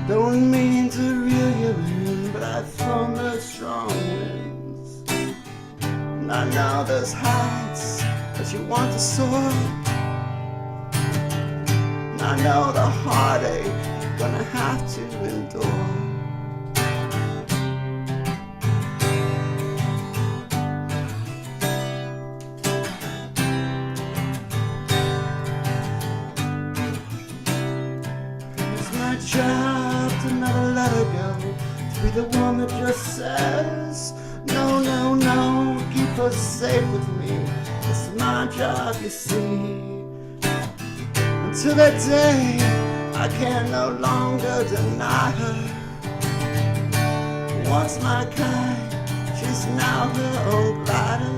Don't mean to reel you in, but I've thrown the strong winds. And I know there's heights that you want to soar. And I know the heartache you're gonna have to endure. Job to never let her go, to be the one that just says no, no, no, keep her safe with me. It's my job, you see. Until that day I can no longer deny her. Once my kind, she's now her own glider.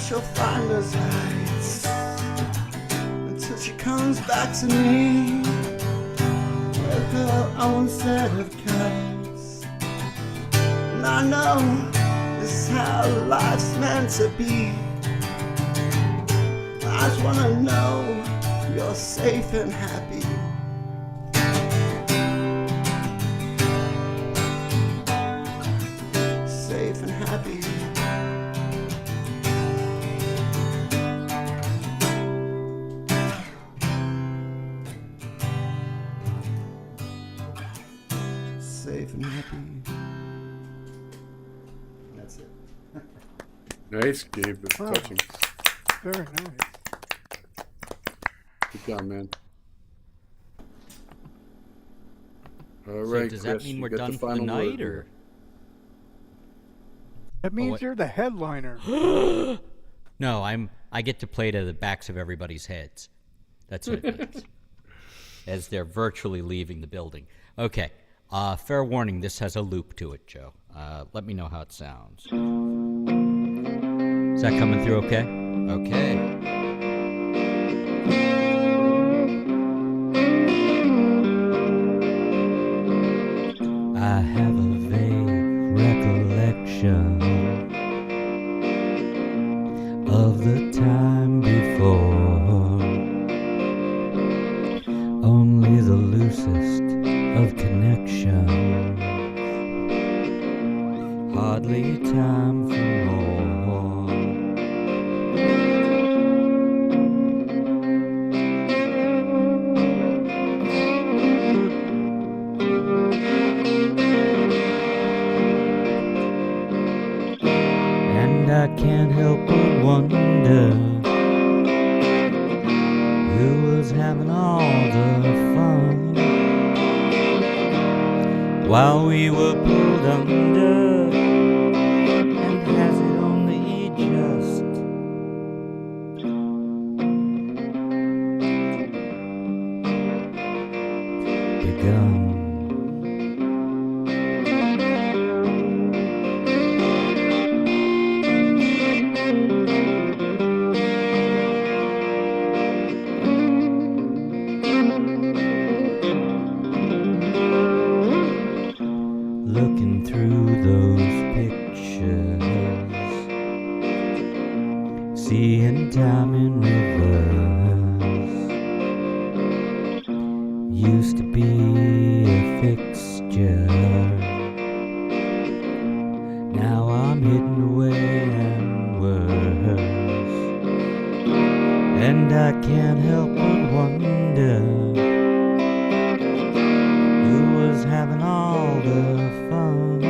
She'll find those heights until she comes back to me with her own set of kites. And I know this is how life's meant to be. I just wanna know you're safe and happy. Safe and happy. safe and happy. That's it. Nice, Gabe. It's Wow. touching. Very nice. Good job, man. All So right, does Chris, that mean you we're get done the for the final night, word or? here. That means what? you're the headliner. No, I get to play to the backs of everybody's heads. That's what it means. As they're virtually leaving the building. Okay. Fair warning, this has a loop to it, Joe. Let me know how it sounds. Is that coming through okay? Okay. I have a vague recollection of the time before. Only the loosest of connections. Hardly time for more. And I can't help but wonder who was having all the fun while we were pulled under, and has it only just begun? Looking through those pictures, seeing time in reverse, used to be a fixture. Now I'm hidden away and worse, and I can't help but wonder who was having all the fun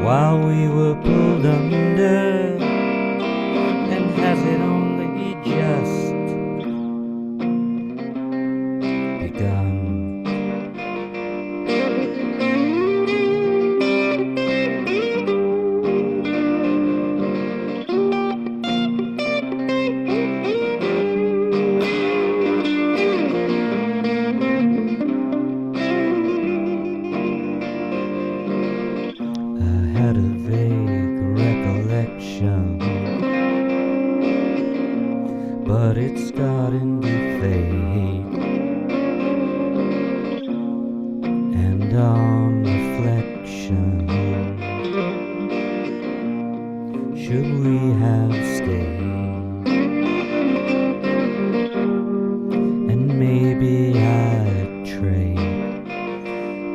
while we were pulled under, and has it only just begun? I had a vague recollection, but it's starting to fade. And on reflection, should we have stayed? And maybe I'd trade,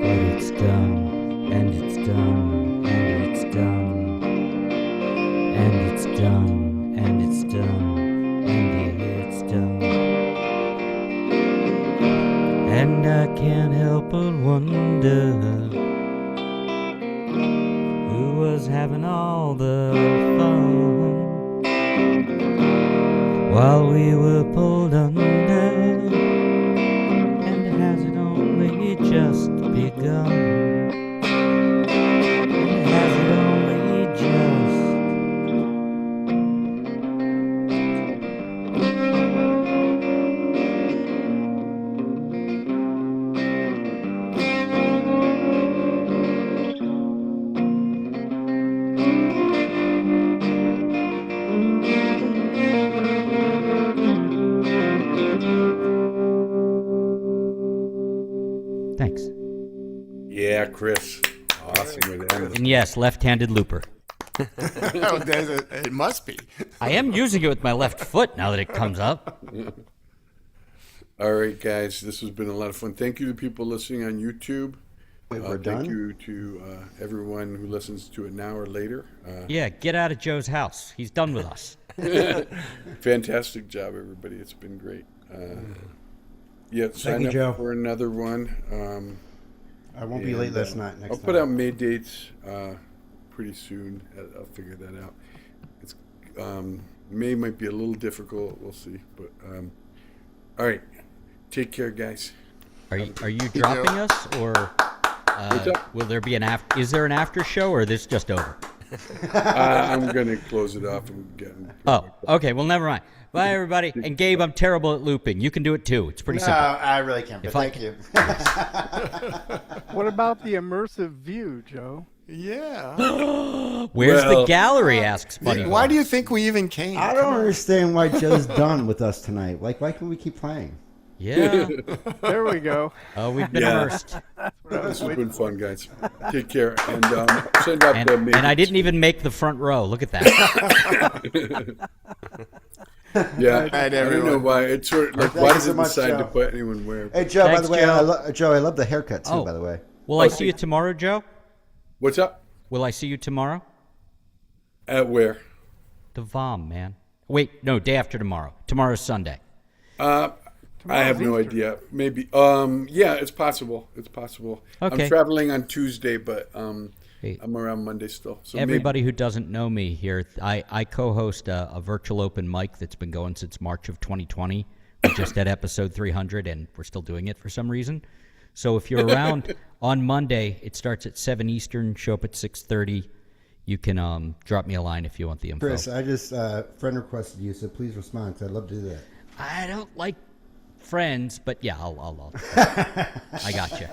but it's done. And it's done, and it's done, and it's done, and it's done, and it's done. And I can't help but wonder who was having all the fun while we were pulled under, and has it only just begun? Has it only just Thanks. Yeah, Chris. Awesome way to end it. And yes, left-handed looper. Oh, it must be. I am using it with my left foot now that it comes up. All right, guys, this has been a lot of fun. Thank you to people listening on YouTube. Wait, we're Thank done? you to everyone who listens to it now or later. Yeah, get out of Joe's house. He's done with us. Fantastic job, everybody. It's been great. Yeah, sign you, up Joe. for another one. I won't be late last night. Next I'll time. put out May dates pretty soon. I'll figure that out. It's May might be a little difficult. We'll see. But all right, take care, guys. Are you dropping us, or will there be an after? Is there an after show, or is this just over? I'm gonna close it off and get. Oh, okay. Well, never mind. Bye, everybody. And Gabe, I'm terrible at looping. You can do it too. It's pretty No, simple. I really can't. But If I thank you. What about the immersive view, Joe? Yeah. Where's the Well- gallery? Asks Bunny. Why do you think we even came? I don't understand why Joe's done with us tonight. Like, why can't we keep playing? Yeah. There we go. Oh, we've been Yeah. immersed. This has been fun, guys. Take care and send out And, the May and I dates. didn't even make the front row. Look at that. Yeah, Night, I don't know everyone. why. It's sort of like, Thank why you does so it much, decide to Joe. put anyone where? Hey, Joe. Thanks, by the way, Joe. Joe, I love the haircut too. Oh. By the way, Will I see you tomorrow, Joe? What's up? Will I see you tomorrow? At where? The VOM, man. Wait, no, day after tomorrow. Tomorrow's Sunday. I have no idea. Maybe. Yeah, it's possible. It's possible. Okay. I'm traveling on Tuesday, but Hey. I'm around Monday still. So Everybody who doesn't know me here, I co-host a virtual open mic that's been going since March of 2020. We just at episode 300, and we're still doing it for some reason. So if you're around on Monday, it starts at 7 Eastern, show up at 6:30. You can drop me a line if you want the info. Chris, I just friend requested you, so please respond. 'Cause I'd love to do that. I don't like friends, but yeah, I'll I got you.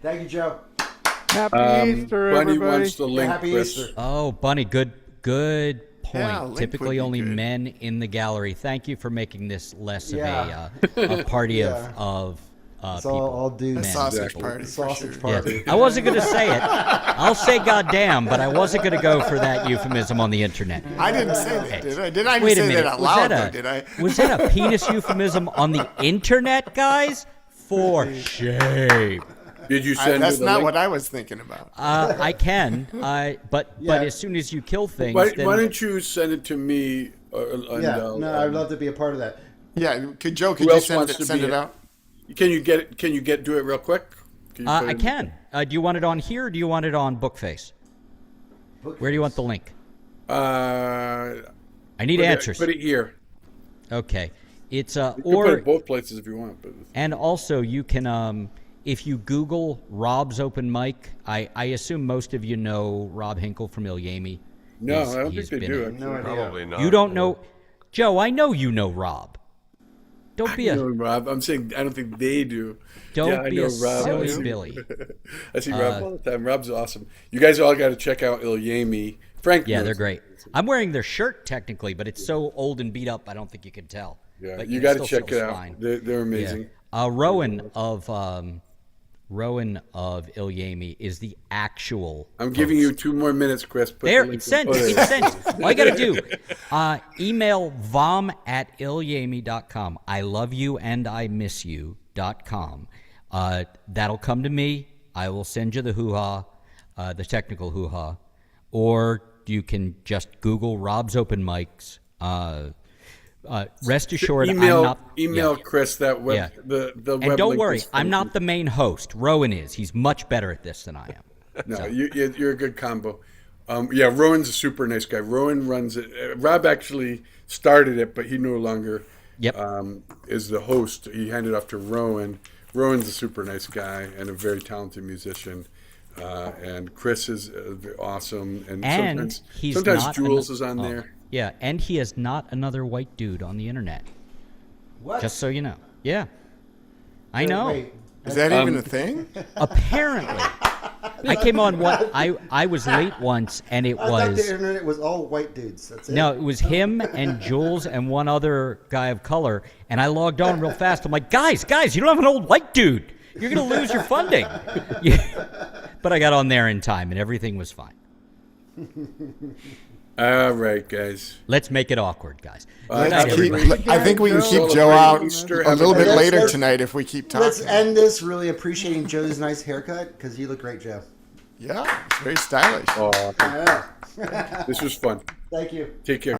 Thank you, Joe. Happy Easter, Bunny everybody. wants the link, Happy Chris. Easter. Oh, Bunny, good point. Yeah, link Typically would be only good. men in the gallery. Thank you for making this less Yeah. of a party Yeah. of It's people. all dudes. A Men. sausage Exactly. party. For Sausage sure. party. Yeah. I wasn't going to say it. I'll say goddamn, but I wasn't going to go for that euphemism on the internet. I didn't say that, did I? Did I even Wait a say minute. that out Was loud, that though, did I? was that a penis euphemism on the internet, guys? For shame. Did you send That's me the not link? what I was thinking about. I can, but Yeah. as soon as you kill things, Why, then why don't you send it to me? And, Yeah, no, I'd love to be a part of that. Yeah, Joe, Who could you else send wants to it be out? Can you get it? Can you do it real quick? Can you put it I in- can. Do you want it on here, or do you want it on Bookface? Where do you want the link? Uh, I need put answers. Put it here. Okay, it's You can put or it both places if you want. But and also you can if you Google Rob's open mic. I assume most of you know Rob Hinkle from Ilyami. no, He's- I don't he's think they been do. a- Actually. No idea. Probably not. You don't know, Joe. I know you know Rob. Don't be I a know Rob. I'm saying I don't think they do. don't yeah, I be know a Rob. I silly see- Billy. I see Rob all the time. Rob's awesome. You guys all got to check out Ilyami. Frank. Yeah, knows they're him. great. I'm wearing their shirt technically, but it's so old and beat up, I don't think you can tell. Yeah, But you it got to still check it feels out. fine. They're amazing. Yeah. Rowan of Ilyami is the actual. I'm giving you 2 more minutes, Chris. Put There, the link it's sent. in. Oh, there. It's sent. All you got to do, email vom@ilyami.com. I love you and I miss you.com. That'll come to me. I will send you the hoo-ha, the technical hoo-ha. Or you can just Google Rob's Open Mics. Rest assured, email I'm not. email yeah. Chris that web. Yeah. The And web don't link worry, is I'm from- not the main host. Rowan is. He's much better at this than I am. No, you're a good combo. Yeah, Rowan's a super nice guy. Rowan runs it. Rob actually started it, but he no longer Yep. is the host. He handed off to Rowan. Rowan's a super nice guy and a very talented musician. And Chris is awesome. And And he's sometimes not Jules ano- is on oh, there. Yeah, and he is not another white dude on the internet. What? Just so you know. Yeah. I know. Wait, Is that even a thing? Apparently. I came on what I was late once and it I thought the was internet was all white dudes. That's it. no, it was him and Jules and one other guy of color, and I logged on real fast. I'm like, guys, you don't have an old white dude. You're gonna lose your funding. But I got on there in time and everything was fine. All right, guys. Let's make it awkward, guys. Let's Good night, keep- everybody. I think we can keep Joe Celebrate out Easter. a little bit Let's- later let's- tonight if we keep Let's talking. end this really appreciating Joe's nice haircut because you look great, Joe. Yeah, it's very stylish. Oh, I know. this was fun. Thank you. Take care.